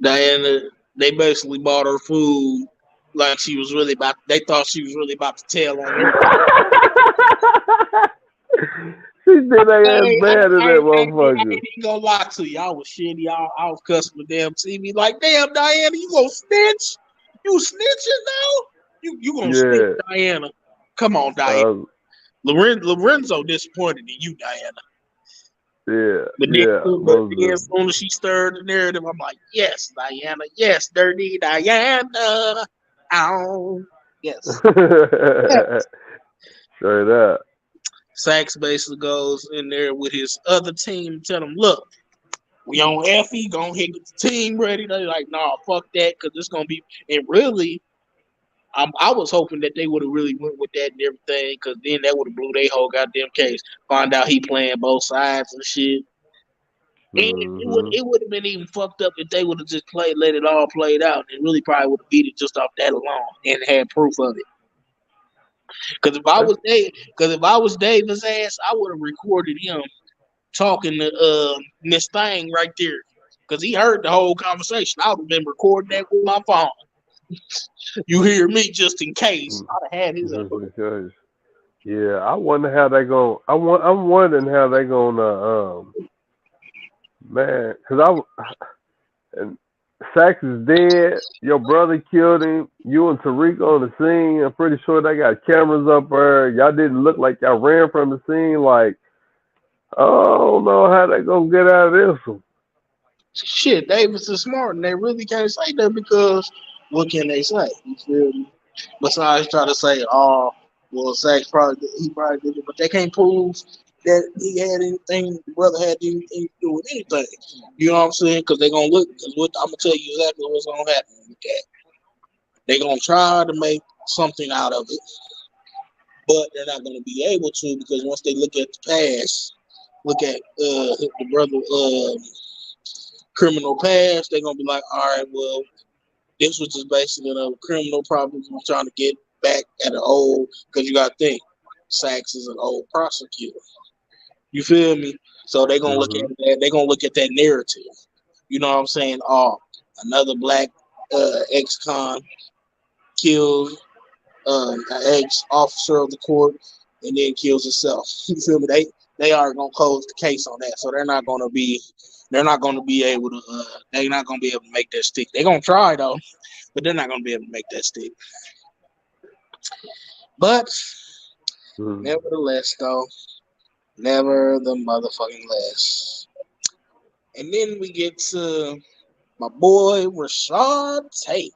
Diana. They basically bought her food like she was really about. They thought she was really about to tell on her. She did that ass bad in that motherfucker. I ain't gonna lie to you. I was shitty. I was cussing with damn TV. Like, damn, Diana, you gonna snitch? You snitching now? You gonna snitch, Diana? Come on, Diana. Lorenzo disappointed in you, Diana. Yeah. But then as soon as she stirred the narrative, I'm like, yes, Diana. Yes, dirty Diana. Oh, yes. Yes. Straight up. Sax basically goes in there with his other team and tell them, look, we on Effie, go ahead and get the team ready. They're like, nah, fuck that, because it's going to be, and really, I was hoping that they would have really went with that and everything, because then that would have blew their whole goddamn case. Find out he playing both sides and shit. Mm-hmm. And it would have been even fucked up if they would have just let it all played out, and really probably would have beat it just off that alone and had proof of it. Because if I was Davis' ass, I would have recorded him talking to Miss Thing right there. Because he heard the whole conversation. I would have been recording that with my phone. You hear me just in case. I'd have had his. Yeah, I wonder how they going. I'm wondering how they gonna man, because and Sax is dead. Your brother killed him. You and Tariq on the scene. I'm pretty sure they got cameras up there. Y'all didn't look like y'all ran from the scene. Like, I don't know how they gonna get out of this one. Shit, Davis is smart, and they really can't say that because what can they say? You feel me? Besides try to say, oh, well, Sax probably did it, but they can't prove that he had anything. The brother had anything to do with anything. You know what I'm saying? Because they're gonna look. Because I'm gonna tell you exactly what's gonna happen with that. They're gonna try to make something out of it, but they're not gonna be able to because once they look at the past, look at the brother criminal past, they're gonna be like, all right, well, this was just basically a criminal problem. I'm trying to get back at an old, because you gotta think, Sax is an old prosecutor. You feel me? So they're gonna look at that. They're gonna look at that narrative. You know what I'm saying? Oh, another black ex-con kills an ex-officer of the court and then kills himself. You feel me? They are gonna close the case on that. So they're not gonna be able to make that stick. They're gonna try though, but they're not gonna be able to make that stick. But nevertheless, though, Never the motherfucking less. And then we get to my boy Rashad Tate.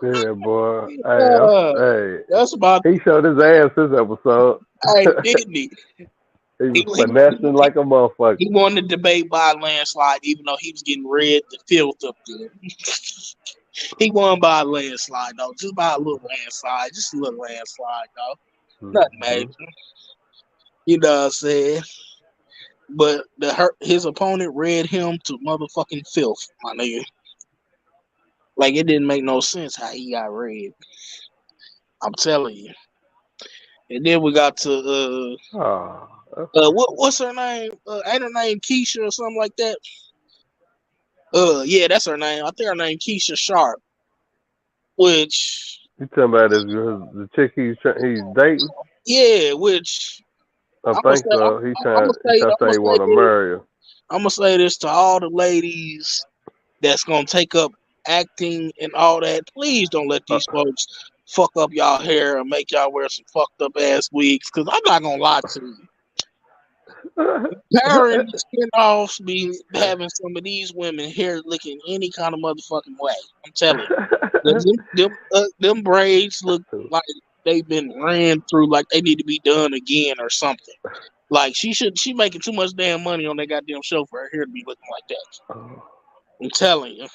Yeah, boy. Yeah, Hey, that's about. he showed his ass this episode. Hey, didn't he? He He, was finessing like a motherfucker. he won the debate by a landslide, even though he was getting red the filth up there. He won by a landslide, though. Just by a little landslide. Just a little landslide, though. Nothing Mm-hmm. major. You know what I'm saying? But his opponent read him to motherfucking filth, my nigga. Like, it didn't make no sense how he got read. I'm telling you. And then we got to, Oh, what's her name? Ain't her name Keisha or something like that? Yeah, that's her name. I think her name Keisha Sharp. Which, you talking about the chick he's dating? yeah, which I I'm gonna think say, so. I'm He trying to say he want to this. marry her. I'm gonna say this to all the ladies that's gonna take up acting and all that. Please don't let Uh, these folks fuck up y'all hair and make y'all wear some fucked up ass wigs. Cause I'm not gonna lie to you. Karen spin-offs be having some of these women hair looking any kind of motherfucking way. I'm telling you. Them braids look like they've been ran through, like they need to be done again or something. Like she making too much damn money on that goddamn show for her hair to be looking like that. I'm telling you.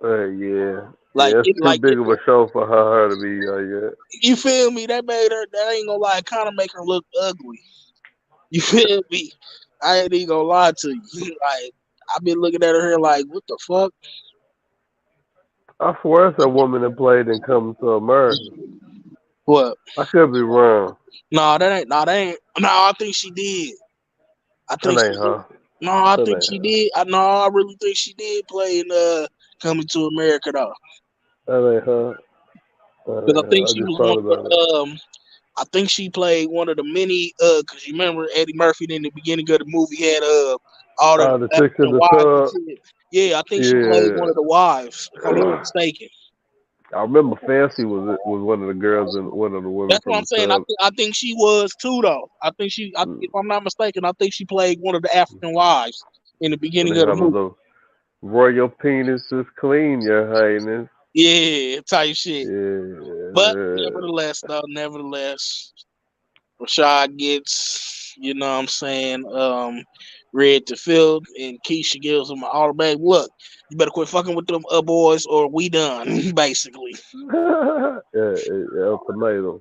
Yeah. Like Yeah, it's too like big of a show for her to be like that. you feel me? That ain't gonna lie, kind of make her look ugly. You feel me? I ain't even gonna lie to you. Like I've been looking at her hair like, what the fuck? I swear it's a woman that played in Coming to America. What? I could be wrong. No, that ain't. No, that ain't. No, I think she did. I That think she ain't did. her. No, I That think ain't she her. did. I really think she did play in Coming to America though. That ain't her. That Because ain't I think her. I she just was thought one about it. of the I think she played one of the many because you remember Eddie Murphy in the beginning of the movie had all the The chicks in African the wives and tub. shit. Yeah, I think she played one of the Yeah. wives, if I'm not mistaken. I remember Fancy was one of the girls and one of the women That's what from I'm the saying. tub. I think she was too though. If I'm not mistaken, I think she played one of the African wives in the And beginning they of the have movie. a royal penis is clean, Your Highness. Yeah, type shit. But Yeah. nevertheless, Rashad gets, you know what I'm saying, red to field, and Keisha gives him an automatic look. You better quit fucking with them boys, or we done, basically. Ultimatum.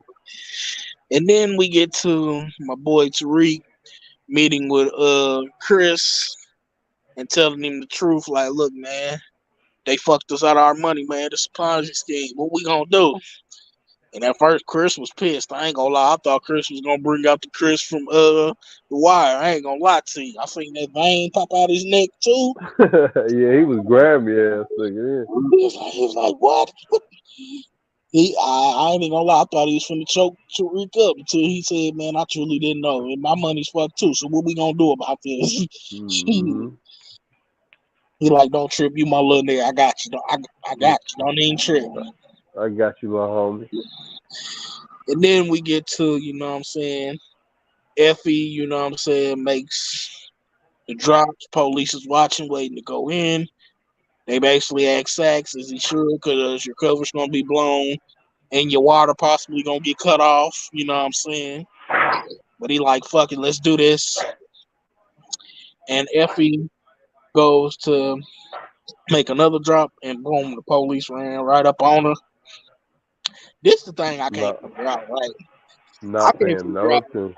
And then we get to my boy Tariq meeting with Chris and telling him the truth. Like, look, man, they fucked us out of our money, man. It's a Ponzi scheme. What we gonna do? And at first, Chris was pissed. I ain't gonna lie. I thought Chris was gonna bring out the Chris from The Wire. I ain't gonna lie to you. I seen that vein pop out his neck too. Yeah, he was grabby ass nigga. He was like, what? I ain't even gonna lie. I thought he was finna choke Tariq up until he said, "Man, I truly didn't know, and my money's fucked too. So what we gonna do about this?" Mm-hmm. He like, "Don't trip, you my little nigga. I got you. I got you. Don't even trip." I got you, little homie. And then we get to, you know what I'm saying, Effie, you know what I'm saying, makes the drops. Police is watching, waiting to go in. They basically ask Sax, is he sure? Because your cover's going to be blown and your water possibly going to get cut off. You know what I'm saying? But he like, fuck it, let's do this. And Effie goes to make another drop, and boom, the police ran right up on her. This is the thing I can't Not, figure out, right? I not can't paying figure no out. attention.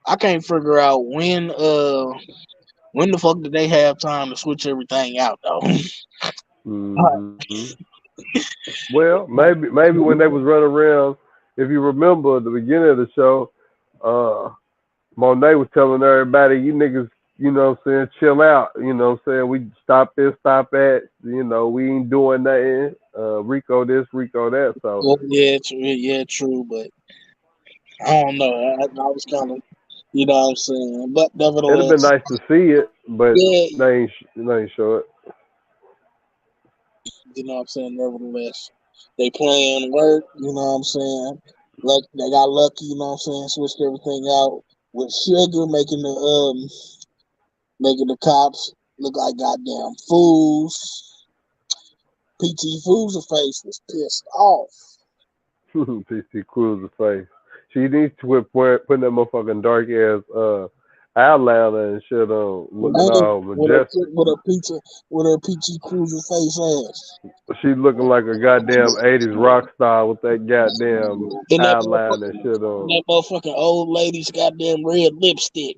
I can't figure out when the fuck did they have time to switch everything out though? Mm-hmm. Well, maybe when they was running around, if you remember the beginning of the show, Monet was telling everybody, you niggas, you know what I'm saying, chill out. You know what I'm saying? We stop this, stop that. You know, we ain't doing nothing. Rico this, Rico that. So Well, yeah, true, but I don't know. I was kind of, you know what I'm saying, but it'd have been nevertheless, nice to see it, but yeah, they ain't show it. you know what I'm saying. Nevertheless, they playing work. You know what I'm saying. Like they got lucky. You know what I'm saying. Switched everything out. with Sugar making the cops look like goddamn fools. PT Fool's face was pissed off. PC Cruiser face. She needs to quit putting that motherfucking dark ass eyeliner and shit on, looking Man, all with her majestic. with her PT Cruiser face ass. She looking like a goddamn 80s rock star with that goddamn And eyeliner and shit on. that motherfucking old lady's goddamn red lipstick.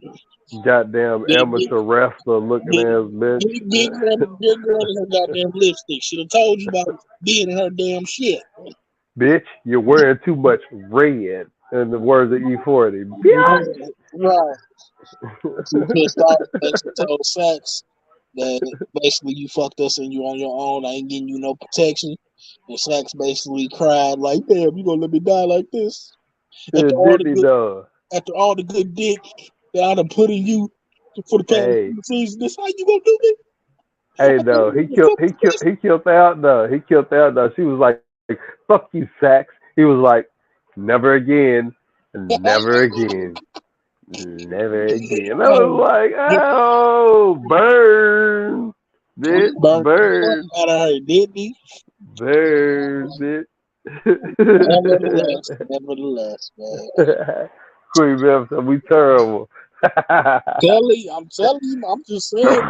Goddamn Big, big, amateur wrestler looking big, ass bitch. big girl in her goddamn lipstick. Should have told you about being in her damn shit. Bitch, you're wearing too much red. In the words of E40. Bitch. Right. She pissed off and she told Sax that basically you fucked us and you on your own. I ain't getting you no protection. And Sax basically cried like, damn, you gonna let me die like this? Shit, did he done? After all the good dick that I done put in you for the past Hey. season, this how you gonna do me? Hey, though, he killed out though. He killed out though. She was like, "Fuck you, Sax." He was like, "Never again, never again, never again." I was like, "Oh, burn, bitch, burn, out of her, didn't he? burn, bitch." Nevertheless, man. Queen Memphis, we terrible. I'm telling you, I'm just saying.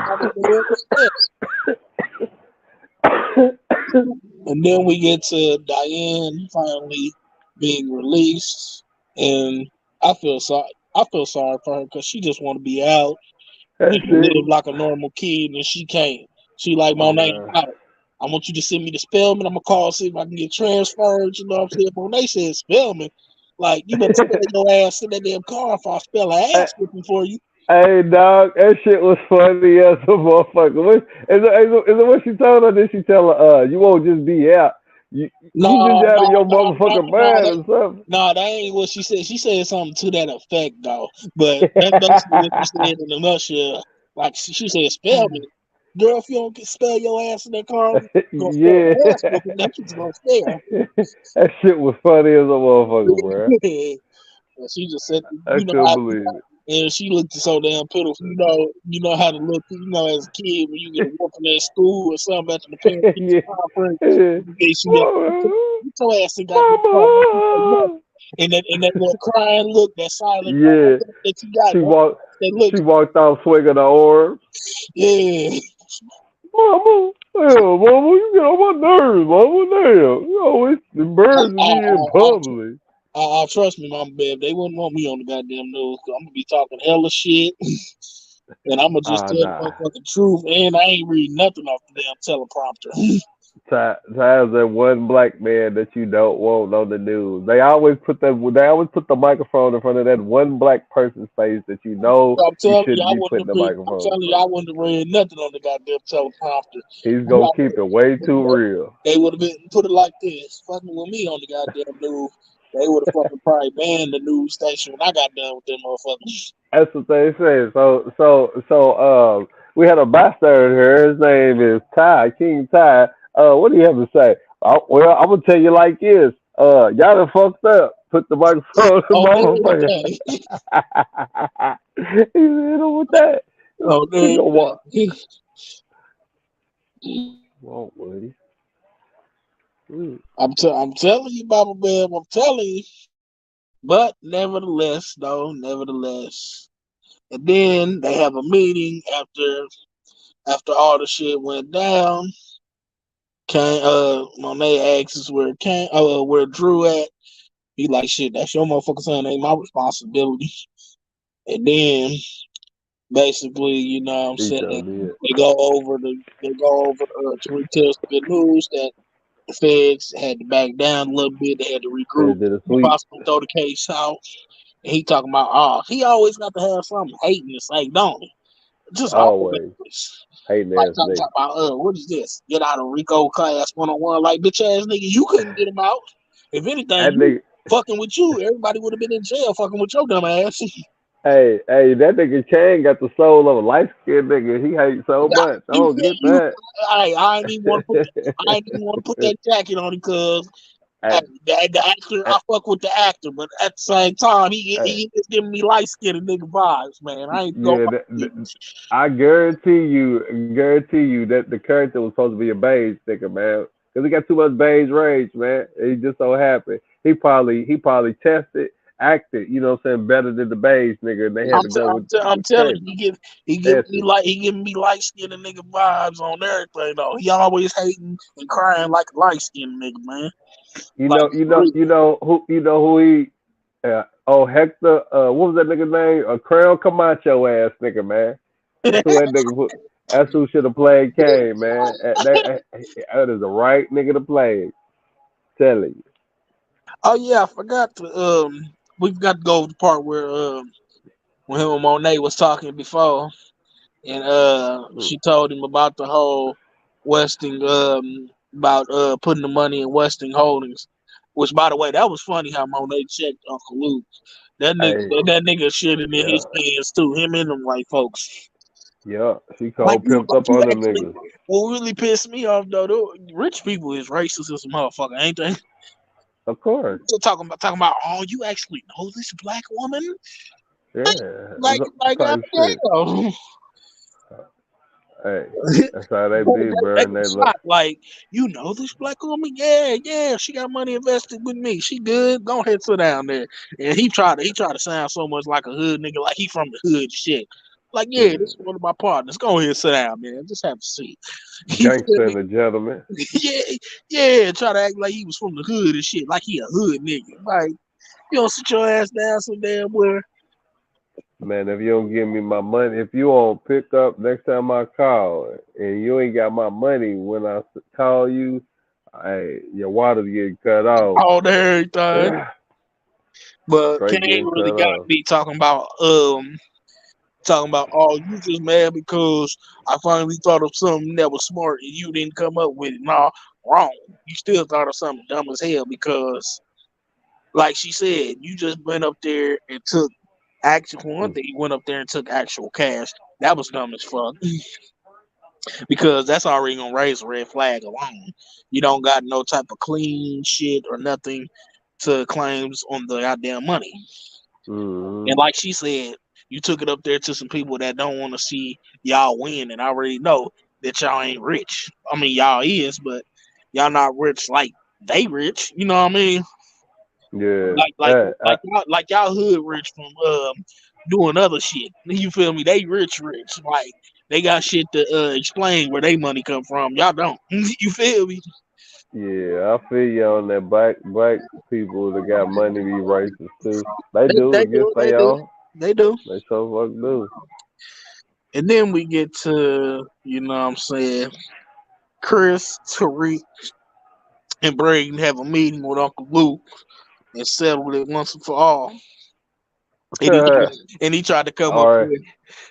And then we get to Diane finally being released, and I feel sorry. I feel sorry for her because she just want to be out. She can live like a normal kid, and she can't. She like, Monet, out. I want you to send me the Spellman. I'm gonna call see if I can get transferred. You know what I'm saying? Monet said Spellman. Like, you better spell your ass in that damn car if I spell an ass looking for you. Hey, dog, that shit was funny as a motherfucker. Is it what she told her? Did she tell her, you won't just be out? You just out of your motherfucking mind or something? No, that ain't what she said. She said something to that effect, though. But that's basically what she said in a nutshell. Like, she said, spell me. Girl, if you don't spell your ass in that car, yeah. that's what you're going to spell. That shit was funny as a motherfucker, bro. And she just said, I couldn't believe it. And she looked so damn pitiful. You know how to look. As a kid when you get a whooping at school or something after the parents conference. You your ass and got and that little crying look, that silent look that you got. She walked off swinging the arm. Yeah. Mama, you get on my nerves, mama. Damn, you always embarrassing me in public. Trust me, Mama Bev, they wouldn't want me on the goddamn news. I'm gonna be talking hella shit, and I'm gonna just tell the fucking truth. And I ain't reading nothing off the damn teleprompter. Ty's that one black man that you don't want on the news. They always put the microphone in front of that one black person's face that you know you shouldn't be putting the microphone. I'm telling you, I wouldn't have read nothing on the goddamn teleprompter. He's gonna keep it way too real. They would have been put it like this, fucking with me on the goddamn news. They would have fucking probably banned the news station when I got done with them motherfuckers. That's what they say. So we had a bystander here. His name is Ty, King Ty. What do you have to say? Well, I'm gonna tell you like this. Y'all done fucked up. Put the microphone in my face. He's in with that. Oh, man. Won't Woody. I'm telling you, Baba Bam, I'm telling you. But nevertheless. And then they have a meeting after all the shit went down. Monet asks where Drew at. He like, shit, that's your motherfucking son, ain't my responsibility. And then basically, you know what I'm saying, they go over to retell the news that the feds had to back down a little bit. They had to regroup, possibly throw the case out. And he talking about, he always got to have something hating to say, don't he? Just always. Hating like talking about, what is this? Get out of Rico class 101. Like, bitch ass nigga, you couldn't get him out. If anything, fucking with you, everybody would have been in jail fucking with your dumb ass. Hey, that nigga Chang got the soul of a light skinned nigga. He hates so much. I don't get that. I ain't even want to put that jacket on him, cuz Hey, Hey, the actor, hey, I fuck with the actor, but at the same time, hey, he is giving me light skinned nigga vibes, man. I ain't gonna yeah, I guarantee you that the character was supposed to be a beige nigga, man. Cause he got too much beige rage, man. He just so happy. He probably tested, acted, you know what I'm saying, better than the beige nigga, and they had to go I'm with telling Teddy. you, he giving me Essence. light skinned nigga vibes on everything though. He always hating and crying like a light skinned nigga, man. You Like know, you know, you know who he. Oh, Hector. What was that nigga name? Crown Camacho ass nigga, man. That's who that nigga. That's who should have played Kane, man. That is the right nigga to play. Telling you. oh yeah, I forgot to we forgot to go to the part where when him and Monet was talking before, and Mm. she told him about the whole Westing about putting the money in Westing Holdings. Which, by the way, that was funny how Monet checked Uncle Luke. Hey, That nigga shit in yeah, his hands too. Him and them white folks. yeah. She called pimped up You on them actually. niggas. What really pissed me off though, rich people is racist as a motherfucker, ain't they? Of course. So talking about, oh, you actually know this black woman? Yeah. Like, Type shit. goddamn. Hey, that's how they be, bro. They And get they look. shocked. Like, you know this black woman? Yeah, yeah. She got money invested with me. She good. Go ahead, sit down there. And he tried to sound so much like a hood nigga, like he from the hood shit. Like, yeah, this is Mm, one of my partners. Go ahead, sit down, man. Just have a seat. You feel gangster me? and a gentleman. Yeah, yeah. Try to act like he was from the hood and shit, like he a hood nigga. Like, you don't sit your ass down so damn well. Man, if you don't give me my money, if you don't pick up next time I call, and you ain't got my money when I call you, hey, your water getting cut off. All the everything. But Straight Kane getting really cut got off. me talking about, oh, you just mad because I finally thought of something that was smart and you didn't come up with it. Nah, wrong. You still thought of something dumb as hell because, like she said, you just went up there and took actual, for one Mm, thing, you went up there and took actual cash. That was dumb as fuck because that's already gonna raise a red flag alone. You don't got no type of clean shit or nothing to claims on the goddamn money. And mm, like she said, you took it up there to some people that don't want to see y'all win, and I already know that y'all ain't rich. I mean, y'all is, but y'all not rich like they rich. You know what I mean? yeah. Hey, Like y'all hood rich from doing other shit. You feel me? They rich. Like they got shit to explain where they money come from. Y'all don't. You feel me? yeah, I feel you on that. Black people that got money be racist too. They do They against do. They they do. own. They do. They so fuck do. And then we get to, you know what I'm saying, Chris, Tariq, and Braden have a meeting with Uncle Luke and settle it once and for all. And he tried to come up All right. there.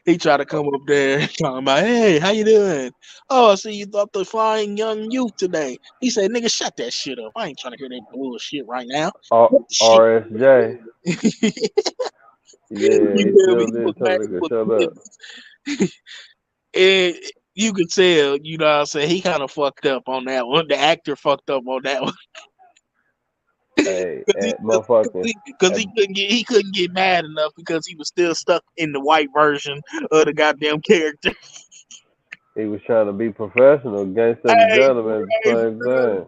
He tried to come up there talking about, hey, how you doing? Oh, I see you thought the flying young youth today. He said, nigga, shut that shit up. I ain't trying to hear that bullshit right now. What the shit? RSJ. Yeah, You he feel me? still He was did tell mad. nigga shut up. And you could tell, you know what I'm saying, he kind of fucked up on that one. The actor fucked up on that one. Hey, Because at motherfucking, at, he couldn't get mad enough because he was still stuck in the white version of the goddamn character. he was trying to be professional, gangster and a Hey, gentleman at the hey, same time.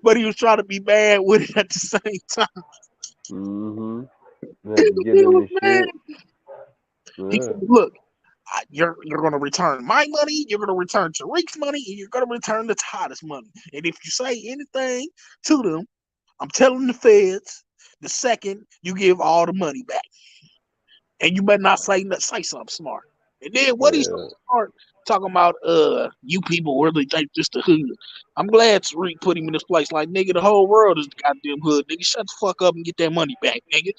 but he was trying to be bad with it at the same time. Mm-hmm. Had to get He in was his mad. shit. He said, Yeah. "Look, you're gonna return my money. You're gonna return Tariq's money, and you're gonna return the Titus money. And if you say anything to them, I'm telling the feds. The second you give all the money back." And you better not say something smart. And then what he's so Yeah. smart talking about you people really think this the hood. I'm glad Tariq put him in this place. Like nigga, the whole world is the goddamn hood. Nigga, shut the fuck up and get that money back, nigga.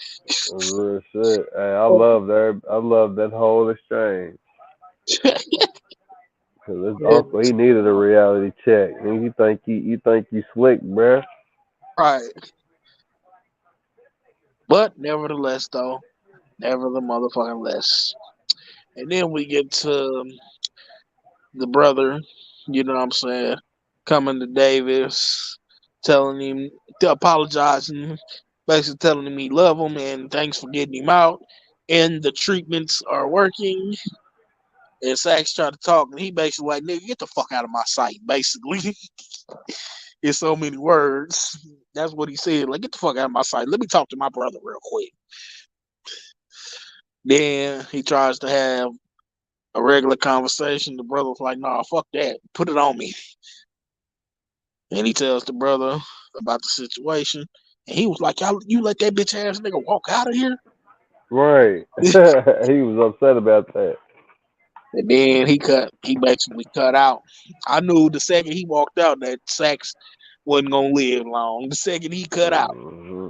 Real shit. Hey, I love that. I love that whole exchange. Cause his uncle, he needed a reality check. And you think you slick, bruh? Right. But nevertheless though, never the motherfucking less. And then we get to the brother, you know what I'm saying, coming to Davis, telling him, apologizing, basically telling him he love him and thanks for getting him out. And the treatments are working. And Sax tried to talk, and he basically like, nigga, get the fuck out of my sight, basically. In so many words. That's what he said. Like, get the fuck out of my sight. Let me talk to my brother real quick. Then he tries to have a regular conversation. The brother's like, nah, fuck that. Put it on me. And he tells the brother about the situation. And he was like, y'all, you let that bitch ass nigga walk out of here? Right. He was upset about that. And then he basically cut out. I knew the second he walked out that Sax wasn't gonna live long. The second he cut out. Hmm.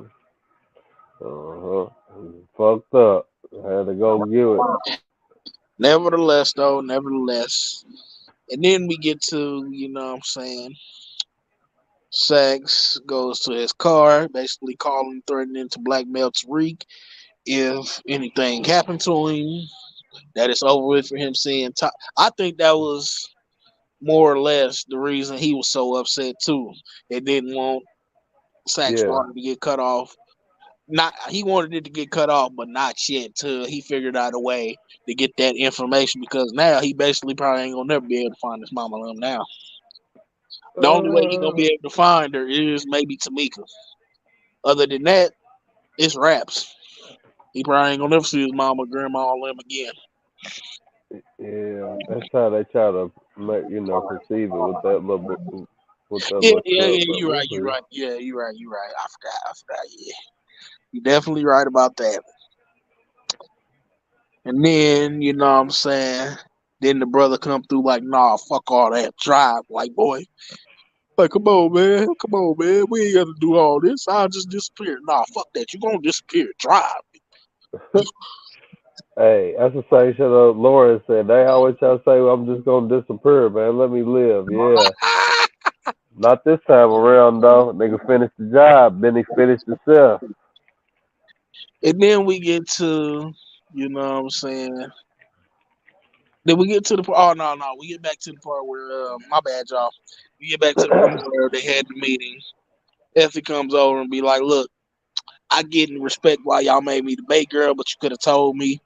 Uh-huh. Fucked up. Had to go give it. Nevertheless. And then we get to, you know what I'm saying, Sax goes to his car, basically calling, threatening to blackmail Tariq if anything happened to him, that it's over with for him seeing top. I think that was more or less the reason he was so upset too. It didn't want Sax Yeah. wanted to get cut off. Not he wanted it to get cut off, but not yet till he figured out a way to get that information because now he basically probably ain't gonna never be able to find his mama and him now. The only way he gonna Uh, be able to find her is maybe Tamika. Other than that, it's raps. He probably ain't gonna never see his mama, grandma, all them again. yeah. That's how they try to make perceive it with that Yeah, little yeah, clip. yeah. But You're we'll right. You're see. right. Yeah, you're right. You're right. I forgot. Yeah, you're definitely right about that. And then you know what I'm saying. Then the brother come through like, nah, fuck all that. Drive, like boy. Like, come on, man. We ain't got to do all this. I'll just disappear. Nah, fuck that. You gonna disappear? Drive. Hey, that's the same shit Lauren said. They always try to say, well, I'm just gonna disappear, man. Let me live. Yeah. Not this time around though. Nigga finished the job, then he finished himself. And then we get to, you know what I'm saying. Then we get to the part. Oh no. We get back to the part where my bad, y'all. We get back to the part where they had the meeting. Effie comes over and be like, "Look, I get in respect why y'all made me the bait girl, but you could have told me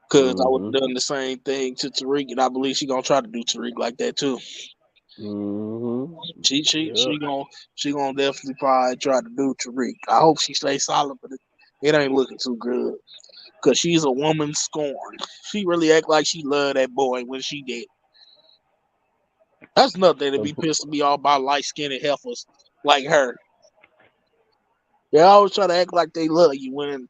because I would have Mhm. done the same thing to Tariq, and I believe she gonna try to do Tariq like that too. Mhm. She she Yeah. she gonna she gonna definitely probably try to do Tariq. I hope she stays solid, but it ain't looking too good because she's a woman scorned. She really act like she loved that boy when she did. That's nothing to be pissing me off by light skinned heifers like her. They always try to act like they love you when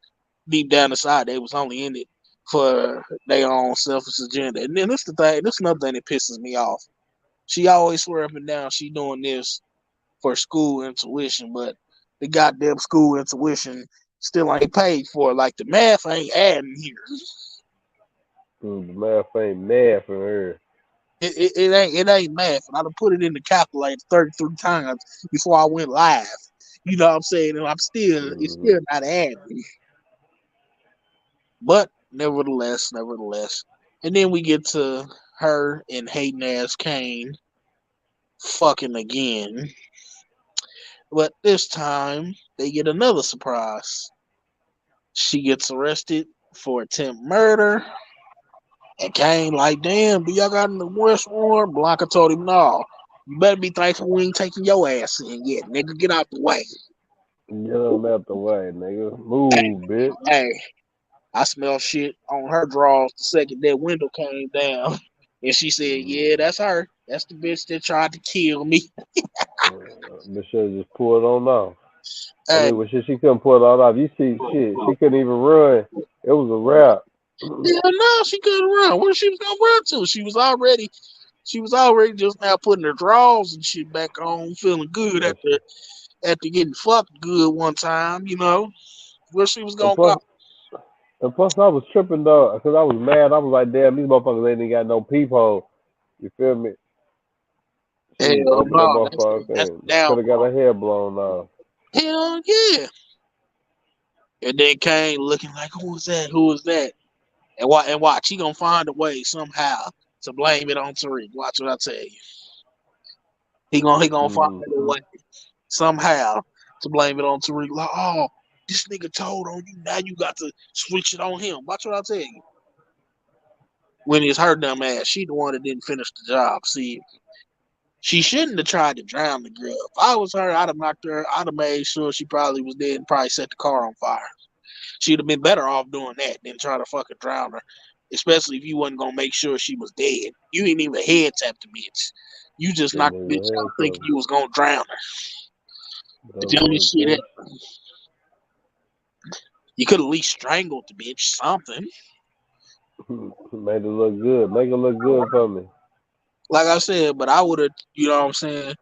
deep down inside they was only in it for their own selfish agenda. And then this the thing, this another thing that pisses me off. She always swear up and down she doing this for school and tuition, but the goddamn school and tuition still ain't paid for. Like the math ain't adding here. The math ain't math for her. It ain't math. And I done put it in the calculator 33 times before I went live. You know what I'm saying? And it's Mhm. still not adding. But nevertheless. And then we get to her and hating ass Kane fucking again. But this time they get another surprise. She gets arrested for attempt murder. And Kane like, damn, do y'all got an arrest warrant? Blanca told him, no. You better be thankful we ain't taking your ass in yet, nigga. Get out the way. Get him out the way, nigga. Move, bitch. Hey, I smell shit on her drawers the second that window came down. And she said, yeah, Mhm. that's her. That's the bitch that tried to kill me. But should just pull it on off. I Hey, mean, well, she couldn't pull it all off. You see, shit, she couldn't even run. It was a wrap. yeah, no, she couldn't run. Where she was gonna run to? She was already just now putting her drawers and shit back on, feeling good And after getting fucked good one time, you know. Where she was and gonna go. plus, and plus, I was tripping though, because I was mad. I was like, damn, these motherfuckers ain't even got no peephole. You feel me? She just Hell opened that no, that's motherfucker the and could have got downfall. her hair blown off. Hell yeah. And then Kane looking like, who was that? Who was that? And watch, he gonna find a way somehow to blame it on Tariq. Watch what I tell you. He gonna find a Mm-hmm. way somehow to blame it on Tariq. Like, oh, this nigga told on you. Now you got to switch it on him. Watch what I tell you. When it's her dumb ass, she the one that didn't finish the job. See, she shouldn't have tried to drown the girl. If I was her, I'd have knocked her. I'd have made sure she probably was dead and probably set the car on fire. She'd have been better off doing that than trying to fucking drown her. Especially if you wasn't gonna make sure she was dead. You didn't even head tap the bitch. You just knocked the bitch out thinking you was gonna drown her. The dumbest shit ever. You could at least strangled the bitch, something. Made it look good. Make it look good for me. Like I said, but I would have, you know what I'm saying?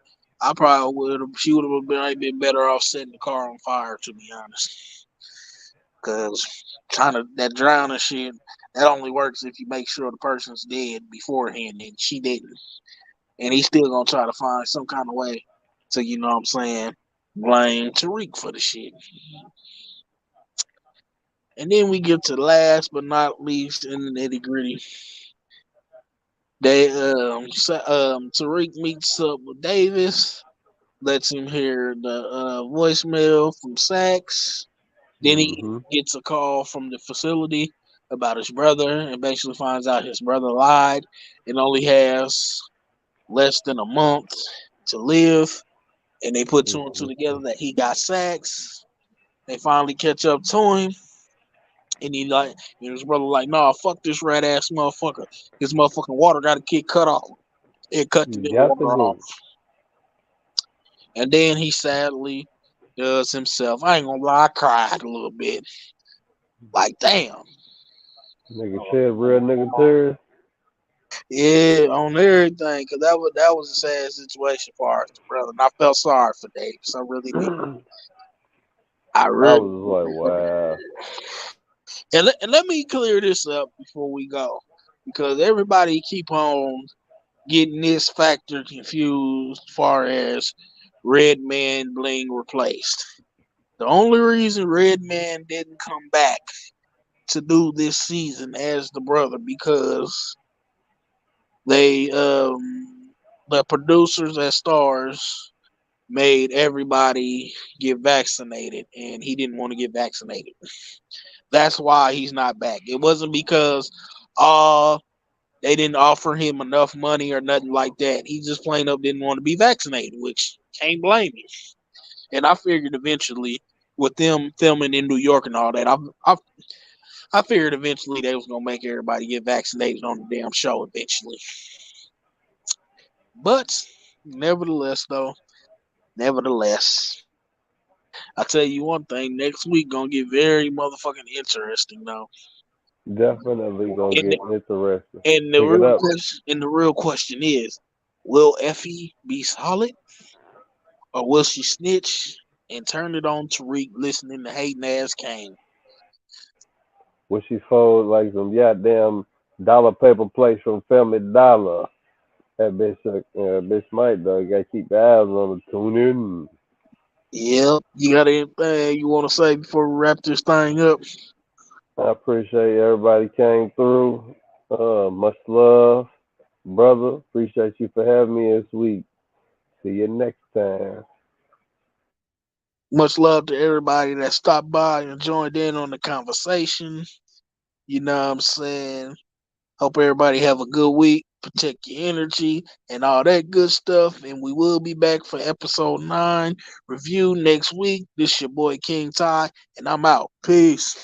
I probably would have, she would have been better off setting the car on fire, to be honest. Because trying to, that drowning shit, that only works if you make sure the person's dead beforehand, and she didn't. And he's still going to try to find some kind of way to, you know what I'm saying, blame Tariq for the shit. And then we get to last but not least in the nitty gritty. They Tariq meets up with Davis, lets him hear the voicemail from Sax. Then he gets a call from the facility about his brother, and eventually finds out his brother lied and only has less than a month to live. And they put two and two together that he got Sax. They finally catch up to him. And he like, and his brother like, nah, fuck this rat ass motherfucker. His motherfucking water got to get cut off. It cut the water off. And then he sadly does himself. I ain't gonna lie, I cried a little bit. Like, damn. Nigga shed real nigga tears. Yeah, on everything, cause that was a sad situation for us, brother. And I felt sorry for Davis. I really did. I was like, wow. And let me clear this up before we go, because everybody keep on getting this factor confused as far as Redman being replaced. The only reason Redman didn't come back to do this season as the brother because they the producers at Stars made everybody get vaccinated, and he didn't want to get vaccinated. That's why he's not back. It wasn't because they didn't offer him enough money or nothing like that. He just plain up didn't want to be vaccinated, which can't blame him. And I figured eventually, with them filming in New York and all that, I figured eventually they was gonna make everybody get vaccinated on the damn show eventually. But nevertheless, I tell you one thing, next week gonna get very motherfucking interesting though. Definitely gonna get interesting. And the real question is, will Effie be solid? Or will she snitch and turn it on Tariq listening to hating ass Kane? Will she fold like some goddamn dollar paper plates from Family Dollar? That bitch might though. You gotta keep the eyes on her. Tune in. Yeah, you got anything you want to say before we wrap this thing up? I appreciate everybody came through. Much love, brother. Appreciate you for having me this week. See you next time. Much love to everybody that stopped by and joined in on the conversation. You know what I'm saying? Hope everybody have a good week. Protect your energy and all that good stuff. And we will be back for episode 9 review next week. This your boy King Ty, and I'm out. Peace.